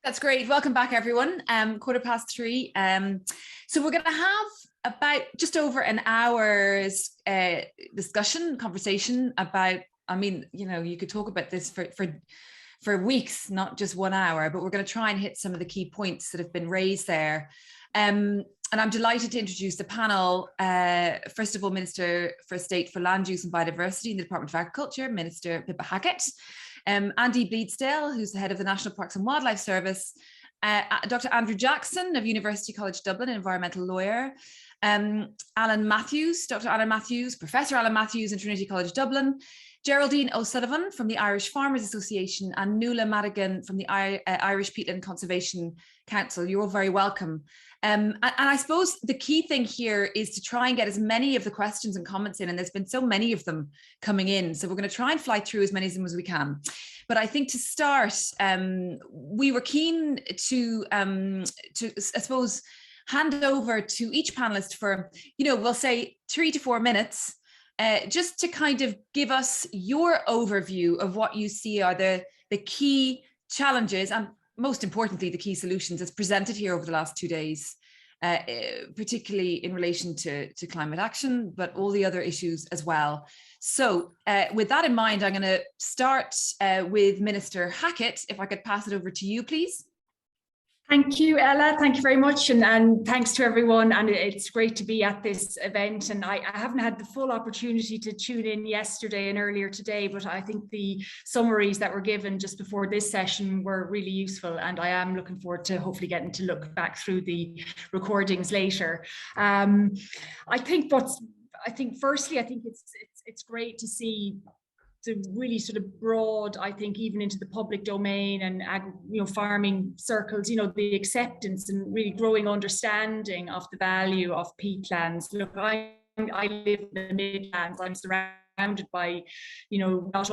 That's great. Welcome back, everyone. 3:15. So we're going to have about just over an hour's conversation about, I mean, you could talk about this for weeks, not just 1 hour, but we're going to try and hit some of the key points that have been raised there. And I'm delighted to introduce the panel. First of all, Minister for State for Land Use and Biodiversity in the Department of Agriculture, Minister Pippa Hackett. Andy Bleasdale, who's the head of the National Parks and Wildlife Service, Dr. Andrew Jackson of University College Dublin, environmental lawyer, Dr. Alan Matthews, Professor Alan Matthews in Trinity College Dublin, Geraldine O'Sullivan from the Irish Farmers Association, and Nuala Madigan from the Irish Peatland Conservation Council. You're all very welcome. And I suppose the key thing here is to try and get as many of the questions and comments in, and there's been so many of them coming in, so we're going to try and fly through as many of them as we can. But I think to start, we were keen to I suppose, hand over to each panelist for, we'll say 3 to 4 minutes, just to kind of give us your overview of what you see are the key challenges and, most importantly, the key solutions as presented here over the last 2 days, particularly in relation to climate action, but all the other issues as well. So with that in mind, I'm going to start with Minister Hackett. If I could pass it over to you, please. Thank you, Ella. Thank you very much. And thanks to everyone. And it's great to be at this event. And I haven't had the full opportunity to tune in yesterday and earlier today, but I think the summaries that were given just before this session were really useful. And I am looking forward to hopefully getting to look back through the recordings later. Firstly, I think it's great to see the really sort of broad, I think, even into the public domain and farming circles, the acceptance and really growing understanding of the value of peatlands. Look, I live in the Midlands. I'm surrounded by, not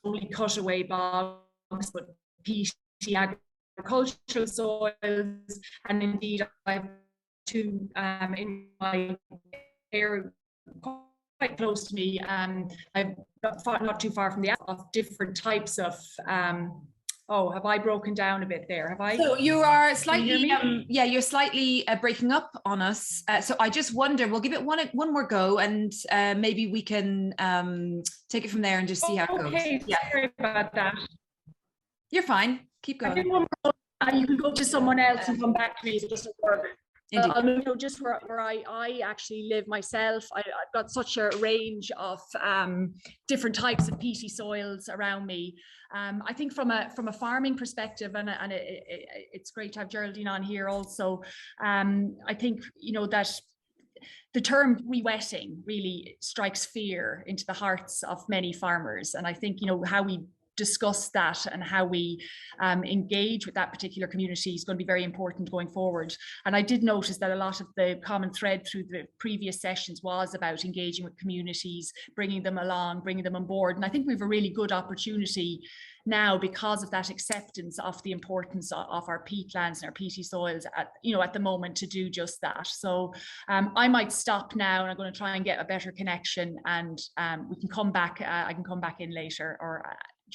only cutaway bogs, but peaty agricultural soils, and indeed I have two in my area quite close to me. I've not too far from the of different types of have I broken down a bit there? Have I? So you are slightly you're slightly breaking up on us. So I just wonder, we'll give it one more go, and maybe we can take it from there and just see how it goes. Okay, sorry about that. You're fine. Keep going. You can go to someone else and come back to me. So just just where I actually live myself, I've got such a range of different types of peaty soils around me. I think from a farming perspective, and it's great to have Geraldine on here also. I think that the term re-wetting really strikes fear into the hearts of many farmers, and I think how we discuss that and how we engage with that particular community is going to be very important going forward. And I did notice that a lot of the common thread through the previous sessions was about engaging with communities, bringing them along, bringing them on board. And I think we have a really good opportunity now, because of that acceptance of the importance of our peatlands and our peaty soils at the moment, to do just that. So I might stop now, and I'm going to try and get a better connection, and we can come back. I can come back in later or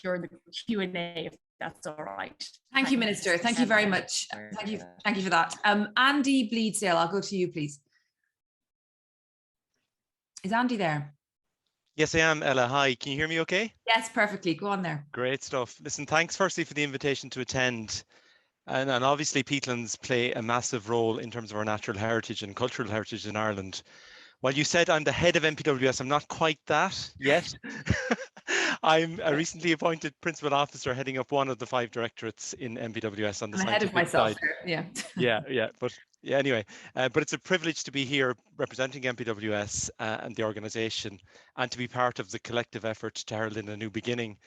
during the Q&A, if that's all right. Thank you, Minister. Thank you very much. Thank you for that. Andy Bleasdale, I'll go to you, please. Is Andy there? Yes, I am, Ella. Hi, can you hear me okay? Yes, perfectly. Go on there. Great stuff. Listen, thanks firstly for the invitation to attend. And obviously peatlands play a massive role in terms of our natural heritage and cultural heritage in Ireland. While you said I'm the head of NPWS, I'm not quite that yet. I'm a recently appointed principal officer heading up one of the 5 directorates in NPWS on the scientific ahead of myself side. Yeah. Anyway, but it's a privilege to be here representing NPWS and the organisation, and to be part of the collective effort to herald in a new beginning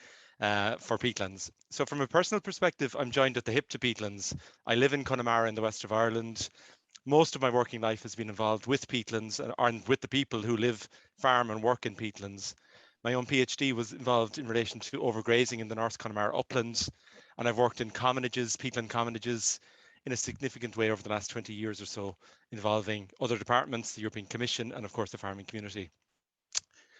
for peatlands. So from a personal perspective, I'm joined at the hip to peatlands. I live in Connemara in the west of Ireland. Most of my working life has been involved with peatlands and with the people who live, farm and work in peatlands. My own PhD was involved in relation to overgrazing in the North Connemara uplands, and I've worked in commonages, peatland commonages, in a significant way over the last 20 years or so, involving other departments, the European Commission, and of course the farming community.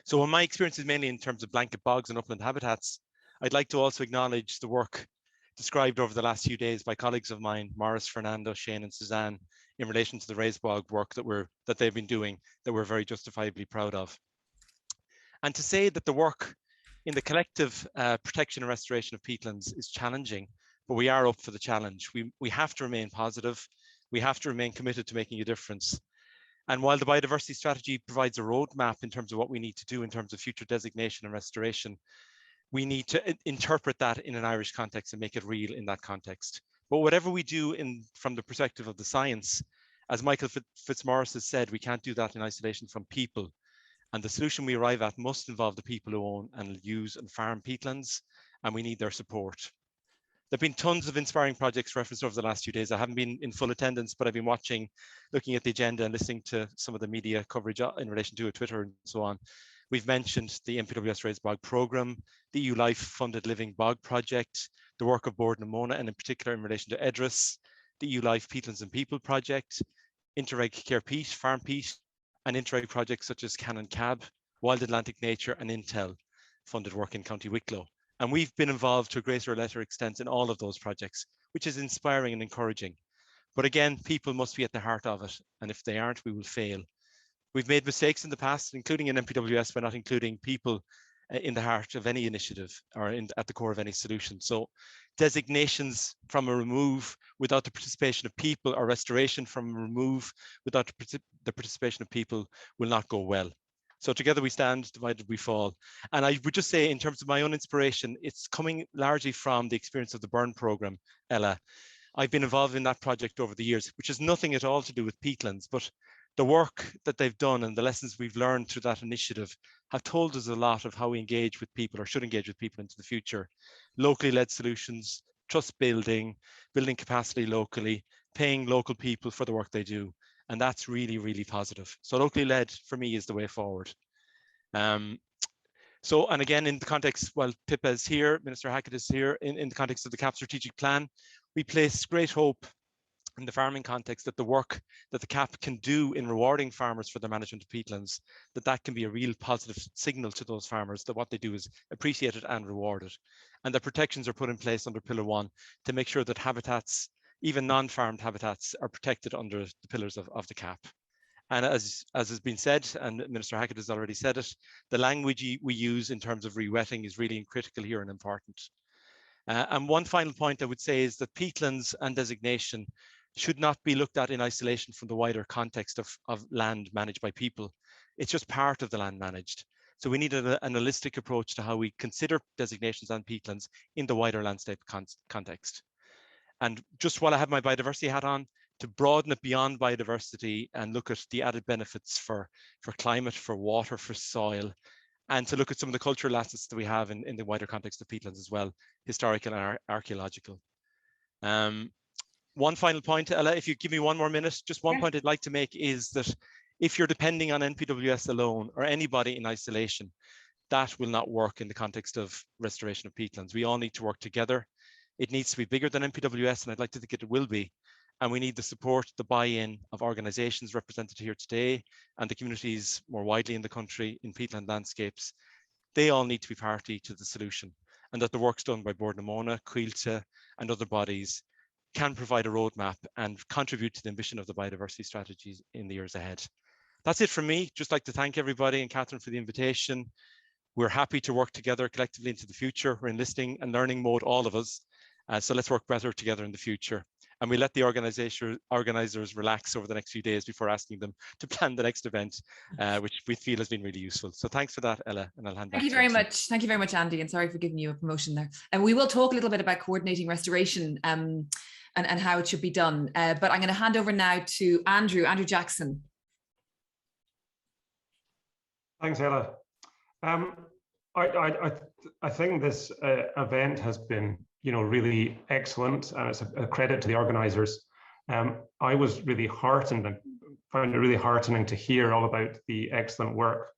So when my experience is mainly in terms of blanket bogs and upland habitats, I'd like to also acknowledge the work described over the last few days by colleagues of mine, Morris, Fernando, Shane and Suzanne, in relation to the raised bog work that they've been doing, that we're very justifiably proud of. And to say that the work in the collective protection and restoration of peatlands is challenging, but we are up for the challenge. We have to remain positive. We have to remain committed to making a difference. And while the biodiversity strategy provides a roadmap in terms of what we need to do in terms of future designation and restoration, we need to interpret that in an Irish context and make it real in that context. But whatever we do from the perspective of the science, as Michael Fitzmaurice has said, we can't do that in isolation from people. And the solution we arrive at must involve the people who own and use and farm peatlands, and we need their support. There have been tons of inspiring projects referenced over the last few days. I haven't been in full attendance, but I've been watching, looking at the agenda and listening to some of the media coverage in relation to it, Twitter and so on. We've mentioned the NPWS Raised Bog Programme, the EU Life Funded Living Bog Project, the work of Bord na Móna, and in particular in relation to EDRIS, the EU Life Peatlands and People Project, Interreg Care Peat, Farm Peat, and Interreg projects such as Canon Cab, Wild Atlantic Nature and Intel funded work in County Wicklow. And we've been involved to a greater or lesser extent in all of those projects, which is inspiring and encouraging. But again, people must be at the heart of it. And if they aren't, we will fail. We've made mistakes in the past, including in NPWS, by not including people in the heart of any initiative or at the core of any solution. So designations from a remove without the participation of people, or restoration from a remove without the participation of people, will not go well. So together we stand, divided we fall. And I would just say, in terms of my own inspiration, it's coming largely from the experience of the Burn programme, Ella. I've been involved in that project over the years, which has nothing at all to do with peatlands, but the work that they've done and the lessons we've learned through that initiative have told us a lot of how we engage with people, or should engage with people into the future. Locally led solutions, trust building, building capacity locally, paying local people for the work they do. And that's really, really positive. So locally led for me is the way forward. And again, in the context, while Pippa is here, Minister Hackett is here, in the context of the CAP strategic plan, we place great hope in the farming context that the work that the CAP can do in rewarding farmers for their management of peatlands, that can be a real positive signal to those farmers that what they do is appreciated and rewarded. And that protections are put in place under Pillar 1 to make sure that habitats, even non-farmed habitats, are protected under the pillars of the CAP. And as has been said, and Minister Hackett has already said it, the language we use in terms of rewetting is really critical here and important. And one final point I would say is that peatlands and designation should not be looked at in isolation from the wider context of land managed by people. It's just part of the land managed. So we need an holistic approach to how we consider designations and peatlands in the wider landscape context. And just while I have my biodiversity hat on, to broaden it beyond biodiversity and look at the added benefits for climate, for water, for soil, and to look at some of the cultural assets that we have in the wider context of peatlands as well, historical and archaeological. One final point, Ella, if you give me one more minute, just one point I'd like to make is that if you're depending on NPWS alone or anybody in isolation, that will not work in the context of restoration of peatlands. We all need to work together. It needs to be bigger than NPWS, and I'd like to think it will be. And we need the support, the buy-in of organisations represented here today and the communities more widely in the country in peatland landscapes. They all need to be party to the solution, and that the work's done by Bord na Móna, Cuilta and other bodies can provide a roadmap and contribute to the ambition of the biodiversity strategies in the years ahead. That's it from me. Just like to thank everybody and Catherine for the invitation. We're happy to work together collectively into the future. We're in listening and learning mode, all of us. So let's work better together in the future. And we let the organisers relax over the next few days before asking them to plan the next event, which we feel has been really useful. So thanks for that, Ella, and I'll hand back to you. Thank you very much. Thank you very much, Andy, and sorry for giving you a promotion there. And we will talk a little bit about coordinating restoration and how it should be done. But I'm going to hand over now to Andrew Jackson. Thanks, Ella. I think this event has been, really excellent, and it's a credit to the organisers. I was really heartened and found it really heartening to hear all about the excellent work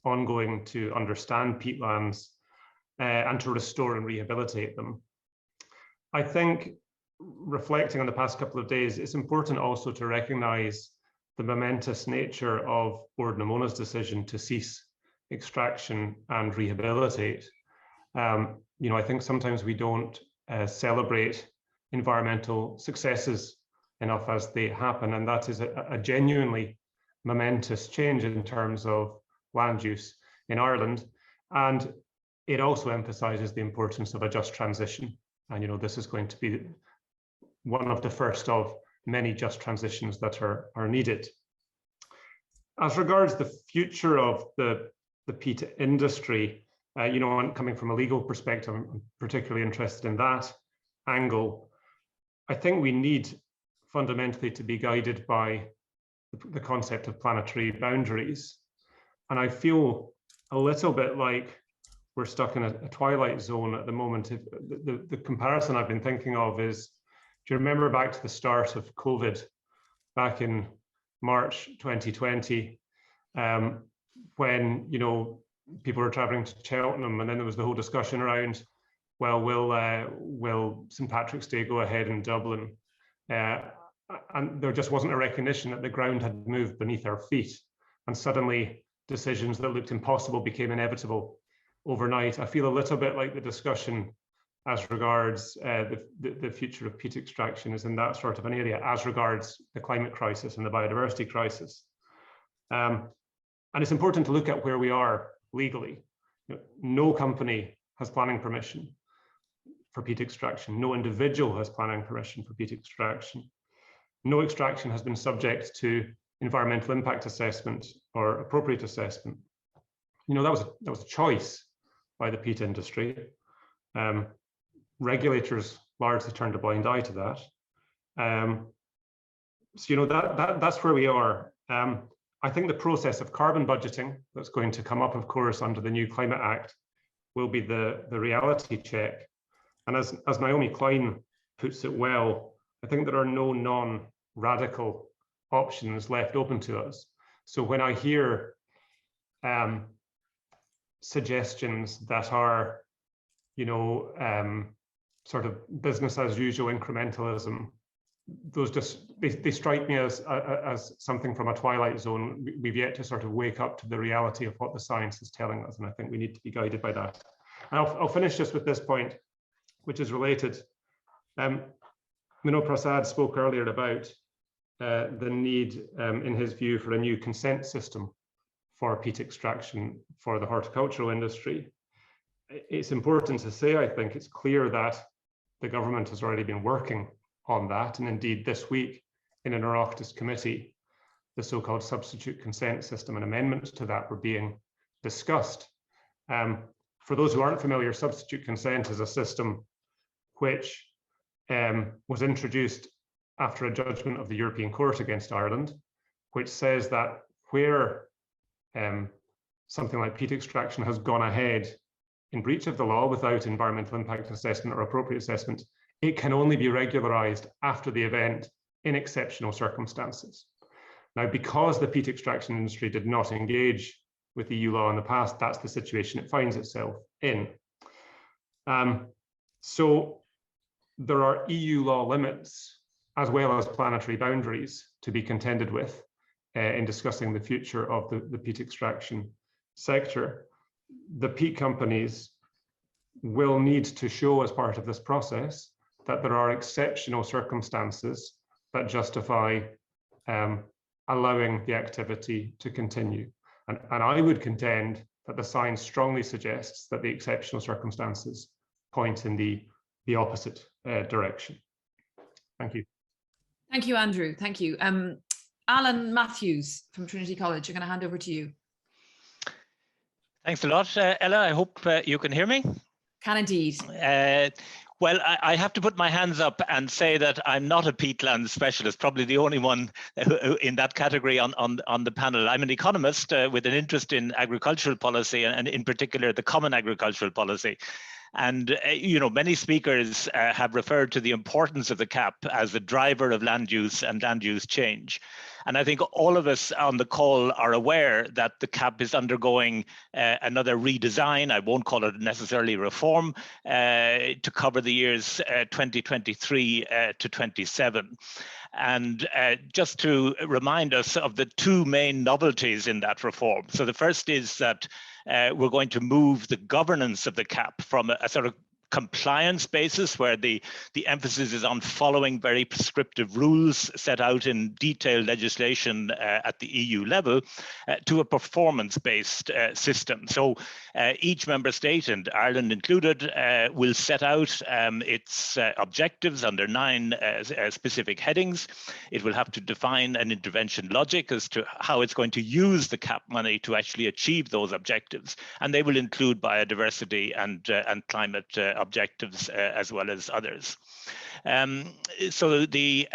ongoing to understand peatlands and to restore and rehabilitate them. I think, reflecting on the past couple of days, it's important also to recognise the momentous nature of Bord na Móna's decision to cease extraction and rehabilitate. I think sometimes we don't celebrate environmental successes enough as they happen. And that is a genuinely momentous change in terms of land use in Ireland. And it also emphasizes the importance of a just transition. And, you know, this is going to be one of the first of many just transitions that are needed. As regards the future of the peat industry, you know, and coming from a legal perspective, I'm particularly interested in that angle. I think we need fundamentally to be guided by the concept of planetary boundaries. And I feel a little bit like we're stuck in a twilight zone at the moment. The comparison I've been thinking of is, do you remember back to the start of COVID back in March 2020, when, you know, people were traveling to Cheltenham, and then there was the whole discussion around, well, will St. Patrick's Day go ahead in Dublin? And there just wasn't a recognition that the ground had moved beneath our feet. And suddenly decisions that looked impossible became inevitable overnight. I feel a little bit like the discussion as regards the future of peat extraction is in that sort of an area, as regards the climate crisis and the biodiversity crisis. And it's important to look at where we are legally. No company has planning permission for peat extraction. No individual has planning permission for peat extraction. No extraction has been subject to environmental impact assessment or appropriate assessment. You know, that was a choice by the peat industry. Regulators largely turned a blind eye to that. So, you know, that's where we are. I think the process of carbon budgeting that's going to come up, of course, under the new Climate Act will be the reality check. And as Naomi Klein puts it well, I think there are no non-radical options left open to us. So when I hear suggestions that are, you know, sort of business as usual incrementalism, those just they strike me as something from a twilight zone. We've yet to sort of wake up to the reality of what the science is telling us, and I think we need to be guided by that. And I'll finish just with this point, which is related. Minnow Prasad spoke earlier about the need, in his view, for a new consent system for peat extraction for the horticultural industry. It's important to say, I think it's clear that the government has already been working on that. And indeed, this week in an Oireachtas committee, the so-called substitute consent system and amendments to that were being discussed. For those who aren't familiar, substitute consent is a system which was introduced after a judgment of the European Court against Ireland, which says that where something like peat extraction has gone ahead in breach of the law without environmental impact assessment or appropriate assessment, it can only be regularized after the event in exceptional circumstances. Now, because the peat extraction industry did not engage with EU law in the past, that's the situation it finds itself in. So there are EU law limits as well as planetary boundaries to be contended with in discussing the future of the peat extraction sector. The peat companies will need to show as part of this process that there are exceptional circumstances that justify allowing the activity to continue. And I would contend that the science strongly suggests that the exceptional circumstances point in the opposite direction. Thank you. Thank you, Andrew. Thank you. Alan Matthews from Trinity College, I'm going to hand over to you. Thanks a lot, Ella. I hope you can hear me. Can indeed. Well, I have to put my hands up and say that I'm not a peatland specialist, probably the only one in that category on the panel. I'm an economist with an interest in agricultural policy and in particular the common agricultural policy. And, you know, many speakers have referred to the importance of the CAP as the driver of land use and land use change. And I think all of us on the call are aware that the CAP is undergoing another redesign. I won't call it necessarily reform to cover the years 2023 to 27. And just to remind us of the two main novelties in that reform. So the first is that we're going to move the governance of the CAP from a sort of compliance basis, where the emphasis is on following very prescriptive rules set out in detailed legislation at the EU level, to a performance-based system. So each member state, and Ireland included, will set out its objectives under 9 specific headings. It will have to define an intervention logic as to how it's going to use the CAP money to actually achieve those objectives, and they will include biodiversity and climate objectives as well as others. So the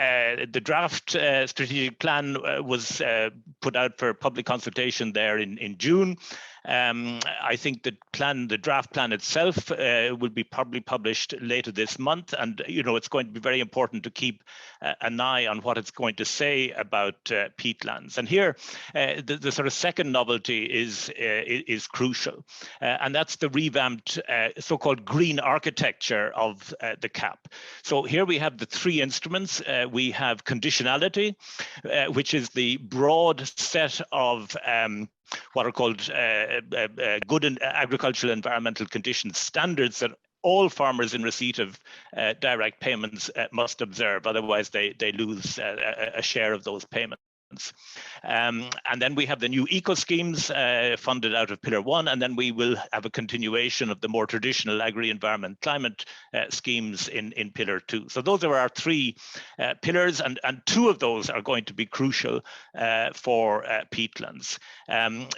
draft strategic plan was put out for public consultation there in June. I think the draft plan itself will be probably published later this month, and it's going to be very important to keep an eye on what it's going to say about peatlands. And here, the sort of second novelty is crucial, and that's the revamped so-called green architecture of the CAP. So here we have the 3 instruments. We have conditionality, which is the broad set of what are called good and agricultural environmental conditions standards that all farmers in receipt of direct payments must observe, otherwise they lose a share of those payments. And then we have the new eco schemes funded out of Pillar 1, and then we will have a continuation of the more traditional agri-environment climate schemes in Pillar 2. So those are our 3 pillars, and 2 of those are going to be crucial for peatlands.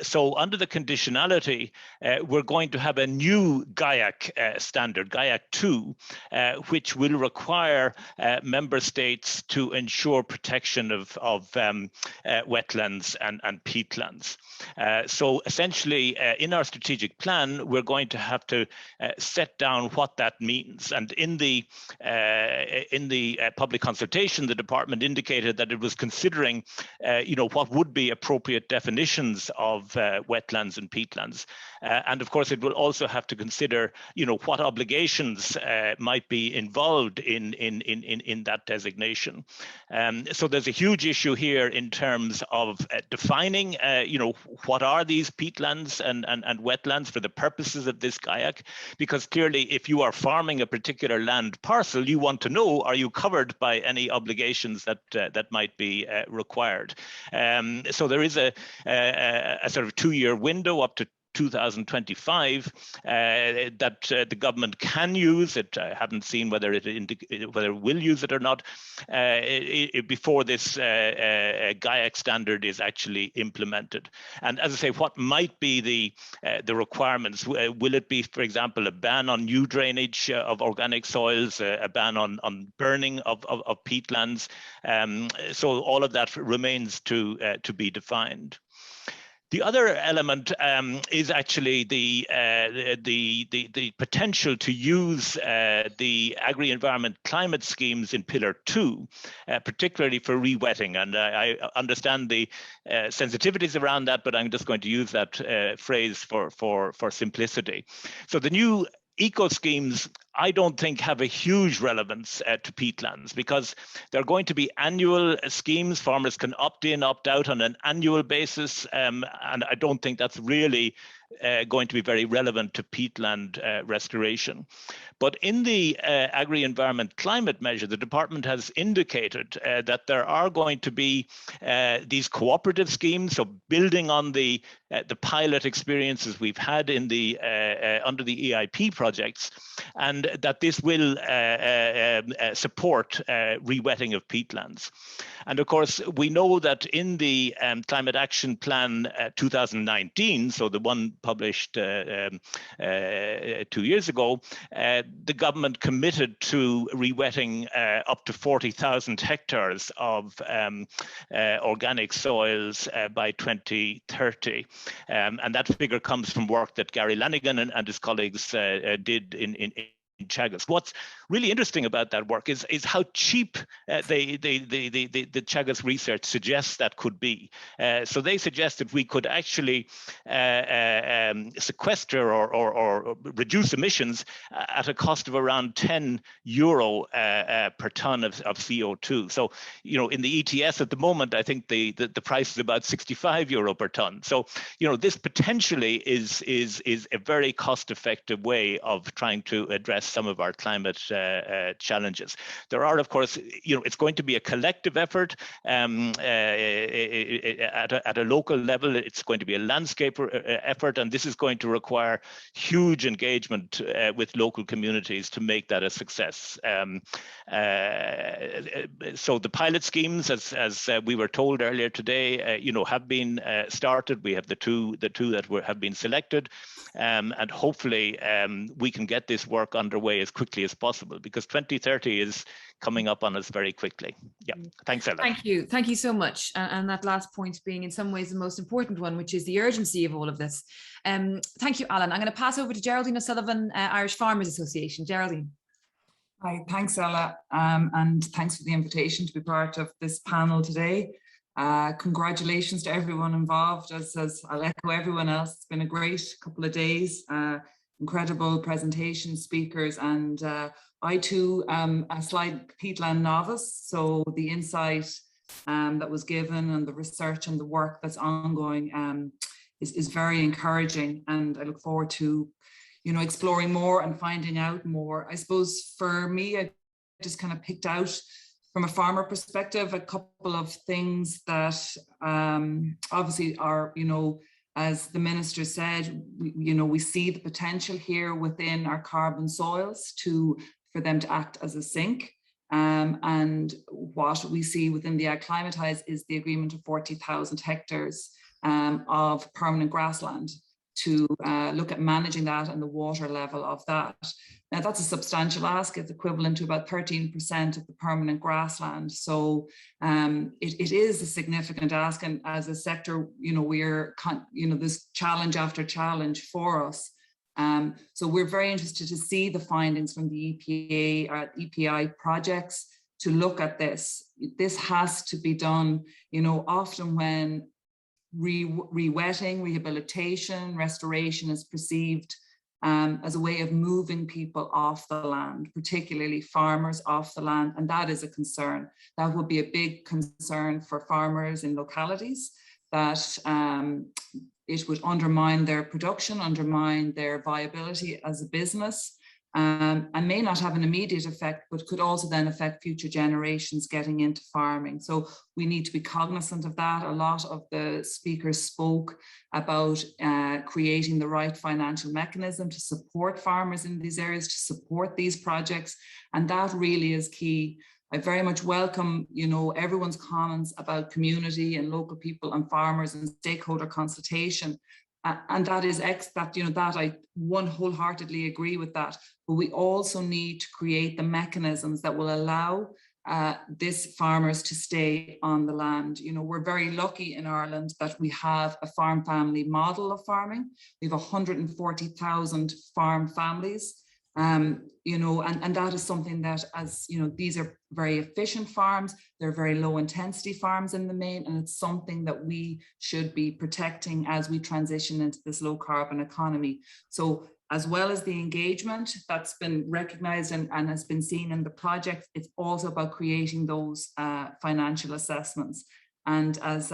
So under the conditionality, we're going to have a new GAIAC standard, GAIAC 2, which will require member states to ensure protection of wetlands and peatlands. So essentially, in our strategic plan, we're going to have to set down what that means. And in the public consultation, the department indicated that it was considering, what would be appropriate definitions of wetlands and peatlands. And of course, it will also have to consider, what obligations might be involved in that designation. So there's a huge issue here in terms of defining, what are these peatlands and wetlands for the purposes of this GAIAC? Because clearly, if you are farming a particular land parcel, you want to know, are you covered by any obligations that might be required? So there is a sort of 2-year window up to 2025 that the government can use it. I haven't seen whether it will use it or not before this GAIAC standard is actually implemented. And as I say, what might be the requirements? Will it be, for example, a ban on new drainage of organic soils, a ban on burning of peatlands? So all of that remains to be defined. The other element is actually the potential to use the agri-environment climate schemes in Pillar 2, particularly for re-wetting. And I understand the sensitivities around that, but I'm just going to use that phrase for simplicity. So the new eco schemes, I don't think, have a huge relevance to peatlands, because they're going to be annual schemes. Farmers can opt in, opt out on an annual basis, and I don't think that's really going to be very relevant to peatland restoration. But in the agri-environment climate measure, the department has indicated that there are going to be these cooperative schemes, so building on the pilot experiences we've had in the under the EIP projects, and that this will support re-wetting of peatlands. And of course, we know that in the Climate Action Plan 2019, so the one published 2 years ago, the government committed to re-wetting up to 40,000 hectares of organic soils by 2030. And that figure comes from work that Gary Lanigan and his colleagues did in Teagasc. What's really interesting about that work is how cheap the Teagasc research suggests that could be. So they suggest that we could actually sequester or reduce emissions at a cost of around €10 per ton of CO2. So, in the ETS at the moment, I think the price is about €65 per ton. So, this potentially is a very cost-effective way of trying to address address some of our climate challenges. There are, of course, it's going to be a collective effort at a local level. It's going to be a landscape effort, and this is going to require huge engagement with local communities to make that a success. So the pilot schemes, as we were told earlier today, have been started. We have the two that have been selected, and hopefully we can get this work underway as quickly as possible, because 2030 is coming up on us very quickly. Yeah, thanks, Ella. Thank you so much. And that last point being in some ways the most important one, which is the urgency of all of this. Thank you, Alan. I'm going to pass over to Geraldine Sullivan, Irish Farmers Association. Geraldine. Hi, thanks, Ella, and thanks for the invitation to be part of this panel today. Congratulations to everyone involved. As I'll echo everyone else, it's been a great couple of days, incredible presentation, speakers, and I too am a slight peatland novice, so the insight that was given and the research and the work that's ongoing is very encouraging, and I look forward to exploring more and finding out more. I suppose for me, I just kind of picked out from a farmer perspective a couple of things that obviously are, as the minister said, we see the potential here within our carbon soils for them to act as a sink. And what we see within the Acclimatise is the agreement of 40,000 hectares of permanent grassland, to look at managing that and the water level of that. Now that's a substantial ask. It's equivalent to about 13% of the permanent grassland. So it is a significant ask, and as a sector, we're this challenge after challenge for us. So we're very interested to see the findings from the EPA or EPI projects to look at this. This has to be done. Often when re-wetting, rehabilitation, restoration is perceived as a way of moving people off the land, particularly farmers off the land, and that is a concern. That would be a big concern for farmers in localities, that it would undermine their production, undermine their viability as a business, and may not have an immediate effect, but could also then affect future generations getting into farming. So we need to be cognizant of that. A lot of the speakers spoke about creating the right financial mechanism to support farmers in these areas, to support these projects, and that really is key. I very much welcome, everyone's comments about community and local people and farmers and stakeholder consultation. And that is that I wholeheartedly agree with that. But we also need to create the mechanisms that will allow these farmers to stay on the land. We're very lucky in Ireland that we have a farm family model of farming. We have 140,000 farm families. And that is something that, as these are very efficient farms, they're very low intensity farms in the main, and it's something that we should be protecting as we transition into this low carbon economy. So as well as the engagement that's been recognized and has been seen in the project, it's also about creating those financial assessments. And as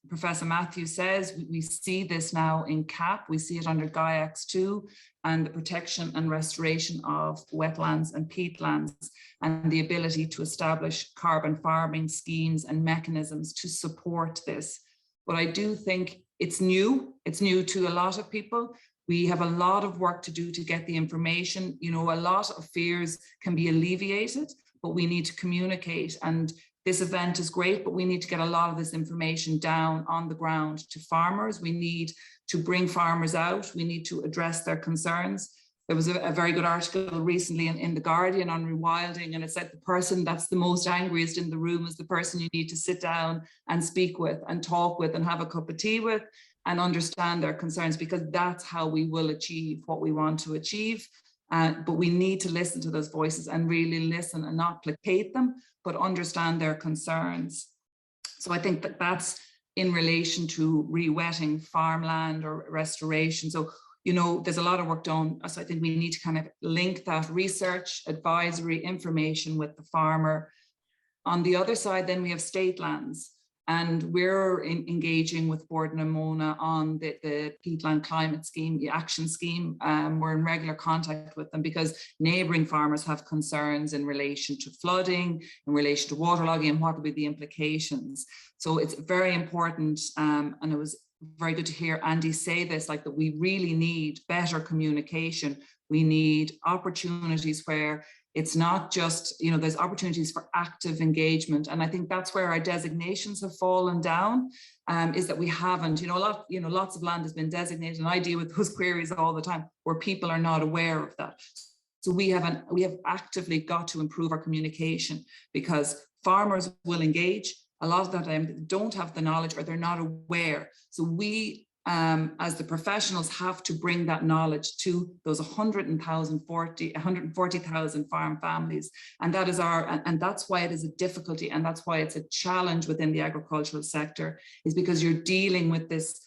Professor Matthews says, we see this now in CAP, we see it under GAIAX 2, and the protection and restoration of wetlands and peatlands, and the ability to establish carbon farming schemes and mechanisms to support this. But I do think it's new to a lot of people. We have a lot of work to do to get the information. A lot of fears can be alleviated, but we need to communicate. And this event is great, but we need to get a lot of this information down on the ground to farmers. We need to bring farmers out. We need to address their concerns. There was a very good article recently in The Guardian on rewilding, and it said the person that's the most angriest in the room is the person you need to sit down and speak with and talk with and have a cup of tea with and understand their concerns, because that's how we will achieve what we want to achieve. But we need to listen to those voices and really listen and not placate them, but understand their concerns. So I think that that's in relation to re-wetting farmland or restoration. So, there's a lot of work done. So I think we need to kind of link that research, advisory, information with the farmer. On the other side, then we have state lands. And we're engaging with Borden and Mona on the Peatland Climate Scheme, the action scheme. We're in regular contact with them because neighbouring farmers have concerns in relation to flooding, in relation to waterlogging, and what will be the implications. So it's very important, and it was very good to hear Andy say this, like that we really need better communication. We need opportunities where it's not just, you know, there's opportunities for active engagement. And I think that's where our designations have fallen down, is that we haven't, lots of land has been designated, and I deal with those queries all the time where people are not aware of that. So we have actively got to improve our communication, because farmers will engage. A lot of the time they don't have the knowledge or they're not aware. So we, as the professionals, have to bring that knowledge to those 140,000 farm families. And that is and that's why it is a difficulty, and that's why it's a challenge within the agricultural sector, is because you're dealing with this,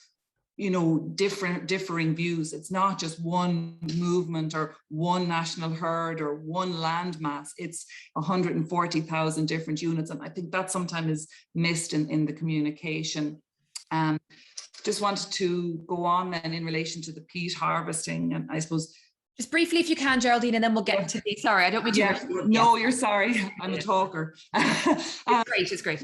differing views. It's not just one movement or one national herd or one land mass. It's 140,000 different units. And I think that sometimes is missed in the communication. Just wanted to go on then in relation to the peat harvesting, and I suppose just briefly, if you can, Geraldine, and then we'll get to the, sorry, I don't mean to. No, you're sorry, I'm a talker. It's great.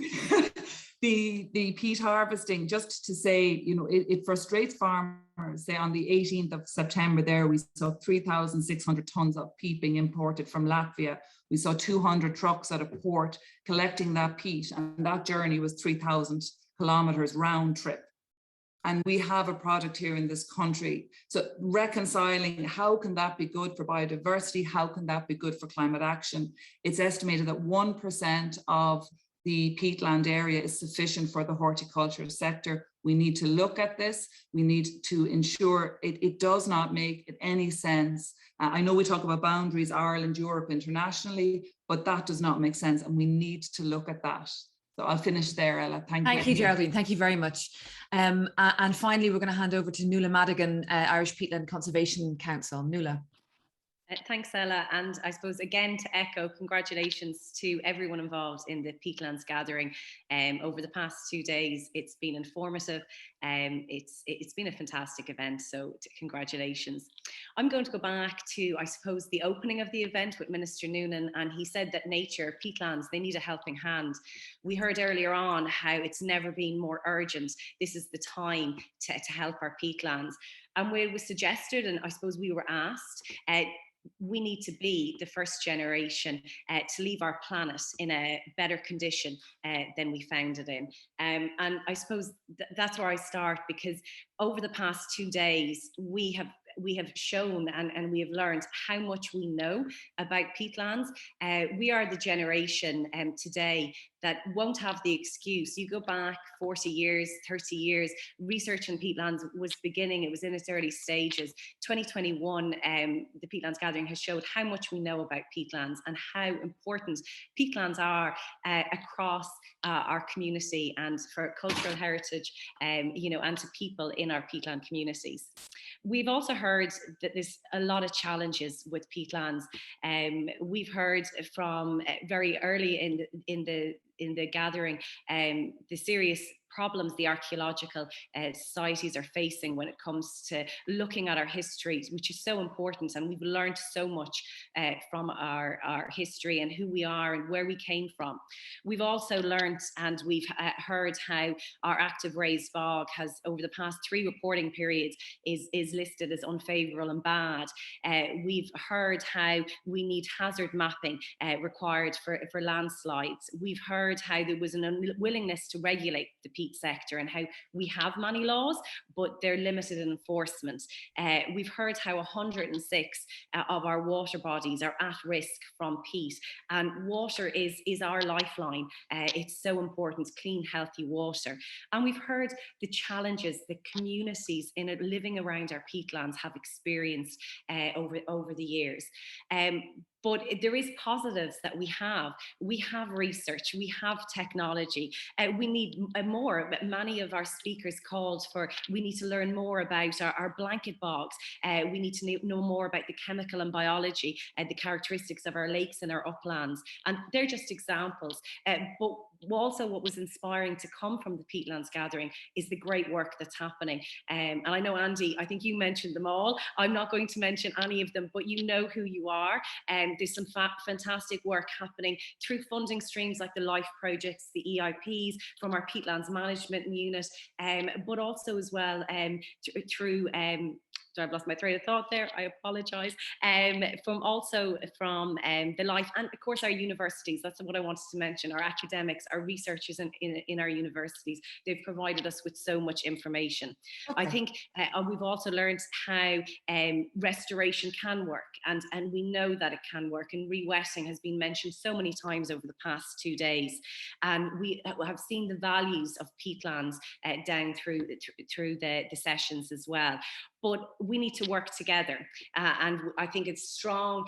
The peat harvesting, just to say, it frustrates farmers. Say on the 18th of September there, we saw 3,600 tons of peat being imported from Latvia. We saw 200 trucks at a port collecting that peat, and that journey was 3,000 kilometers round trip. And we have a product here in this country. So reconciling, how can that be good for biodiversity? How can that be good for climate action? It's estimated that 1% of the peatland area is sufficient for the horticulture sector. We need to look at this. We need to ensure it does not make any sense. I know we talk about boundaries, Ireland, Europe, internationally, but that does not make sense. And we need to look at that. So I'll finish there, Ella. Thank you, Geraldine. Thank you very much. And finally, we're going to hand over to Nuala Madigan, Irish Peatland Conservation Council. Nuala. Thanks, Ella. And I suppose, again, to echo, congratulations to everyone involved in the Peatlands Gathering. Over the past 2 days, it's been informative. It's been a fantastic event, so congratulations. I'm going to go back to, I suppose, the opening of the event with Minister Noonan, and he said that nature, peatlands, they need a helping hand. We heard earlier on how it's never been more urgent. This is the time to help our peatlands. And where it was suggested, and I suppose we were asked, we need to be the first generation to leave our planet in a better condition than we found it in. And I suppose that's where I start, because over the past 2 days, we have shown and we have learned how much we know about peatlands. We are the generation today that won't have the excuse. You go back 40 years, 30 years, research in peatlands was beginning, it was in its early stages. 2021, the Peatlands Gathering has showed how much we know about peatlands and how important peatlands are across our community and for cultural heritage, and to people in our peatland communities. We've also heard that there's a lot of challenges with peatlands. We've heard from very early in the gathering the serious problems the archaeological societies are facing when it comes to looking at our history, which is so important, and we've learned so much from our history and who we are and where we came from. We've also learned and we've heard how our active raised bog has, over the past 3 reporting periods, is listed as unfavourable and bad. We've heard how we need hazard mapping required for landslides. We've heard how there was an unwillingness to regulate the peat sector and how we have many laws, but they're limited in enforcement. We've heard how 106 of our water bodies are at risk from peat, and water is our lifeline. It's so important, clean, healthy water. And we've heard the challenges the communities living around our peatlands have experienced over the years. But there is positives that we have. We have research, we have technology. We need more. Many of our speakers called for, we need to learn more about our blanket bogs. We need to know more about the chemical and biology and the characteristics of our lakes and our uplands. And they're just examples. But also what was inspiring to come from the Peatlands Gathering is the great work that's happening. And I know, Andy, I think you mentioned them all. I'm not going to mention any of them, but you know who you are. There's some fantastic work happening through funding streams like the LIFE projects, the EIPs, from our Peatlands Management Unit, but also as well through I've lost my train of thought there, I apologise. From the LIFE, and of course our universities, that's what I wanted to mention, our academics, our researchers in our universities, they've provided us with so much information. Okay. I think we've also learned how restoration can work, and we know that it can work, and re-wetting has been mentioned so many times over the past 2 days, and we have seen the values of peatlands down through the sessions as well. But we need to work together. And I think it's strong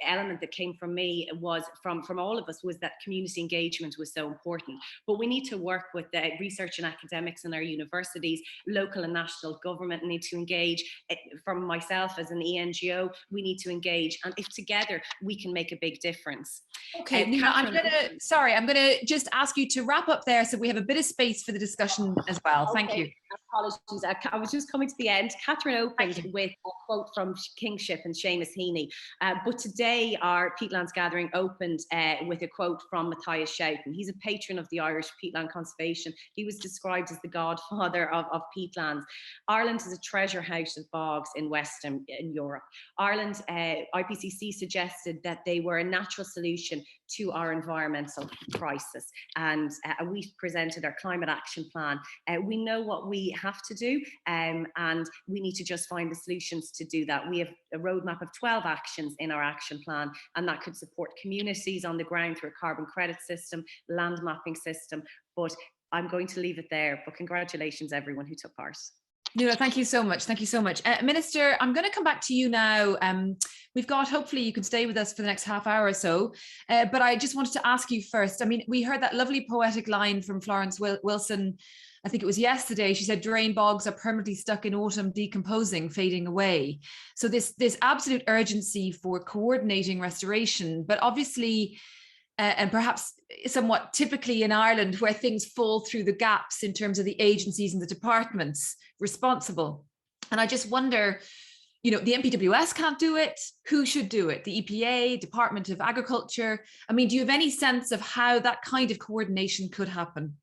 element that came from me was from all of us was that community engagement was so important. But we need to work with the research and academics in our universities, local and national government need to engage. From myself as an ENGO, we need to engage. And if together we can make a big difference. Okay, Nina, I'm gonna just ask you to wrap up there so we have a bit of space for the discussion as well. Thank you. Apologies, I was just coming to the end. Catherine opened with a quote from Kingship and Seamus Heaney, but today our Peatlands Gathering opened with a quote from Matthias Schouten. He's a patron of the Irish peatland conservation. He was described as the godfather of peatlands. Ireland is a treasure house of bogs in Western Europe. Ireland, IPCC suggested that they were a natural solution to our environmental crisis, and we presented our climate action plan. We know what we have to do, and we need to just find the solutions to do that. We have a roadmap of 12 actions in our action plan, and that could support communities on the ground through a carbon credit system, land mapping system. But I'm going to leave it there, but congratulations everyone who took part. Nuala, thank you so much. Thank you so much. Minister, I'm going to come back to you now. We've got, hopefully you can stay with us for the next half hour or so, but I just wanted to ask you first. I mean, we heard that lovely poetic line from Florence Wilson, I think it was yesterday. She said, drain bogs are permanently stuck in autumn, decomposing, fading away. So this absolute urgency for coordinating restoration, but obviously, and perhaps somewhat typically in Ireland, where things fall through the gaps in terms of the agencies and the departments responsible. And I just wonder, you know, the MPWS can't do it. Who should do it? The EPA, Department of Agriculture? I mean, do you have any sense of how that kind of coordination could happen?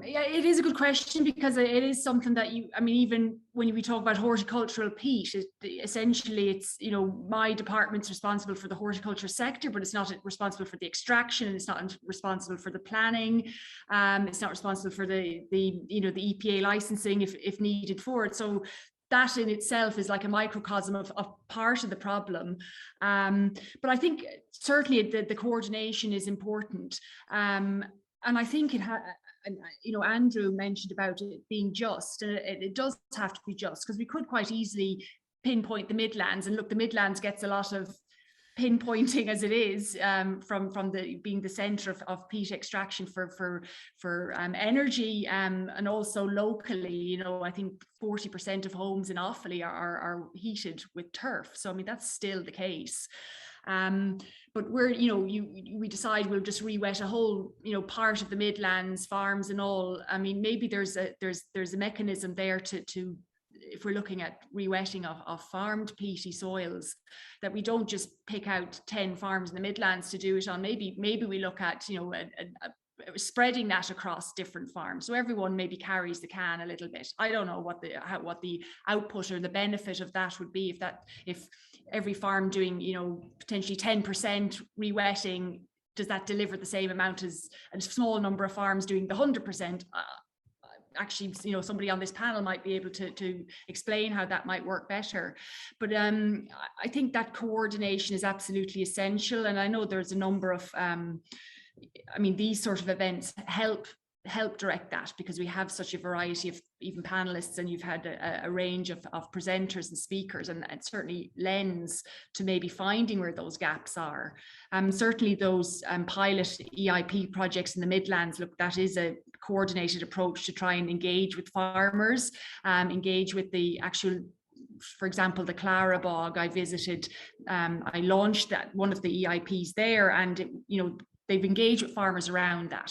Yeah, it is a good question, because it is something that even when we talk about horticultural peat, essentially it's, you know, my department's responsible for the horticulture sector, but it's not responsible for the extraction, and it's not responsible for the planning. It's not responsible for the EPA licensing if needed for it. So that in itself is like a microcosm of part of the problem. But I think certainly the coordination is important. And I think and you know, Andrew mentioned about it being just, and it does have to be just, because we could quite easily pinpoint the Midlands, and look, the Midlands gets a lot of pinpointing as it is, from being the centre of peat extraction for energy, and also locally, you know, I think 40% of homes in Offaly are heated with turf. So I mean, that's still the case. But we decide we'll just re-wet a whole, you know, part of the Midlands, farms and all. I mean, maybe there's a mechanism there to if we're looking at re-wetting of farmed peaty soils, that we don't just pick out 10 farms in the Midlands to do it on. Maybe we look at, you know, spreading that across different farms, so everyone maybe carries the can a little bit. I don't know what the output or the benefit of that would be, if every farm doing, you know, potentially 10% re-wetting, does that deliver the same amount as a small number of farms doing the 100%? Actually, you know, somebody on this panel might be able to explain how that might work better. But I think that coordination is absolutely essential, and I know there's a number of these sort of events help help direct that, because we have such a variety of even panelists, and you've had a range of presenters and speakers, and it certainly lends to maybe finding where those gaps are. Certainly those pilot EIP projects in the Midlands, look, that is a coordinated approach to try and engage with farmers, engage with the actual, for example, the Clara Bog I visited. I launched that, one of the EIPs there, and they've engaged with farmers around that.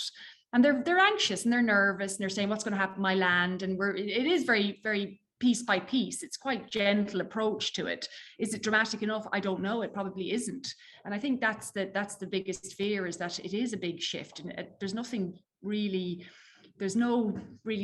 And they're anxious and they're nervous and they're saying, what's going to happen to my land? And it is very, very piece by piece. It's quite gentle approach to it. Is it dramatic enough? I don't know. It probably isn't. And I think that's the biggest fear, is that it is a big shift, and there's no really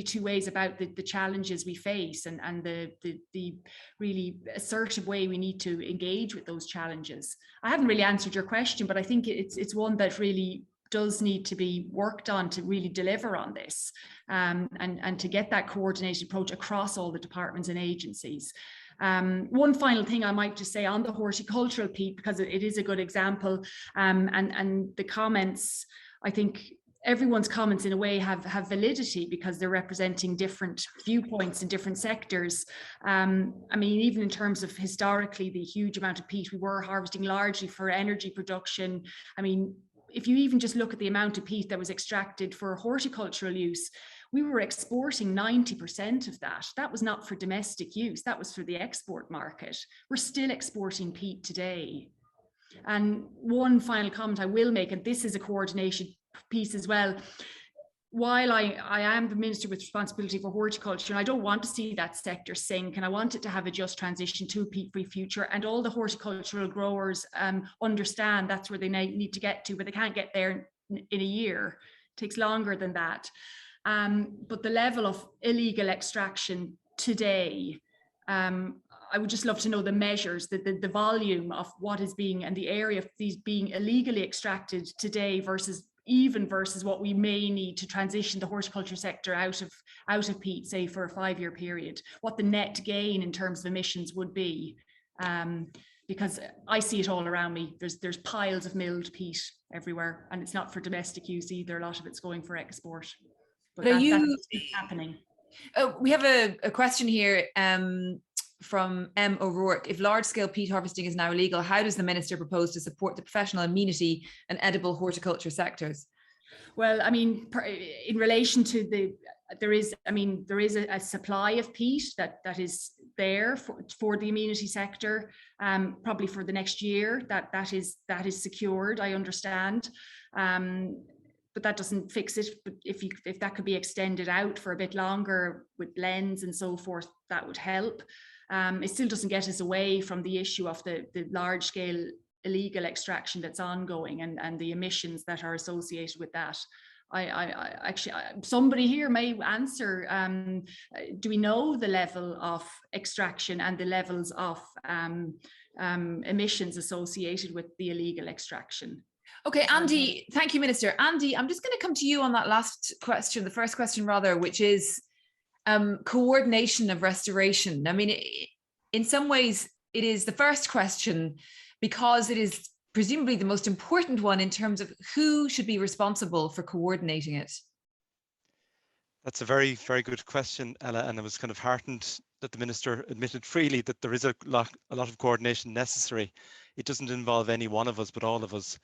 two ways about the challenges we face, and the really assertive way we need to engage with those challenges. I haven't really answered your question, but I think it's one that really does need to be worked on to really deliver on this, and to get that coordinated approach across all the departments and agencies. One final thing I might just say on the horticultural piece, because it is a good example, and the comments, I think everyone's comments in a way have validity, because they're representing different viewpoints in different sectors. I mean, even in terms of historically the huge amount of peat we were harvesting largely for energy production. I mean, if you even just look at the amount of peat that was extracted for horticultural use, we were exporting 90% of that. That was not for domestic use, that was for the export market. We're still exporting peat today. And one final comment I will make, and this is a coordination piece as well. While I am the minister with responsibility for horticulture, and I don't want to see that sector sink, and I want it to have a just transition to a peat-free future, and all the horticultural growers understand that's where they need to get to, but they can't get there in a year. It takes longer than that. But the level of illegal extraction today, I would just love to know the measures, the volume of what is being, and the area of these being illegally extracted today versus what we may need to transition the horticulture sector out of peat, say for a 5-year period, what the net gain in terms of emissions would be. Because I see it all around me. There's piles of milled peat everywhere, and it's not for domestic use either. A lot of it's going for export. But that's happening. We have a question here from M. O'Rourke. If large-scale peat harvesting is now illegal, how does the minister propose to support the professional amenity and edible horticulture sectors? Well, I mean, in relation to there is a supply of peat that is there for the amenity sector, probably for the next year. That is secured, I understand. But that doesn't fix it. But if that could be extended out for a bit longer with blends and so forth, that would help. It still doesn't get us away from the issue of the large scale illegal extraction that's ongoing, and the emissions that are associated with that. I actually, somebody here may answer, do we know the level of extraction and the levels of emissions associated with the illegal extraction? Okay, Andy, thank you, Minister. Andy, I'm just going to come to you on that last question, the first question rather, which is coordination of restoration. I mean, in some ways, it is the first question because it is presumably the most important one in terms of who should be responsible for coordinating it. That's a very, very good question, Ella, and I was kind of heartened that the Minister admitted freely that there is a lot of coordination necessary. It doesn't involve any one of us, but all of us.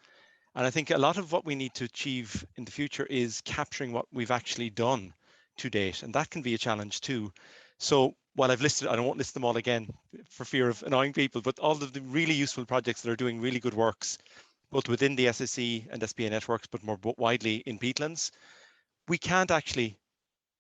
And I think a lot of what we need to achieve in the future is capturing what we've actually done to date, and that can be a challenge too. So while I've listed, I won't list them all again for fear of annoying people, but all of the really useful projects that are doing really good works, both within the SSE and SPA networks, but more widely in peatlands, we can't actually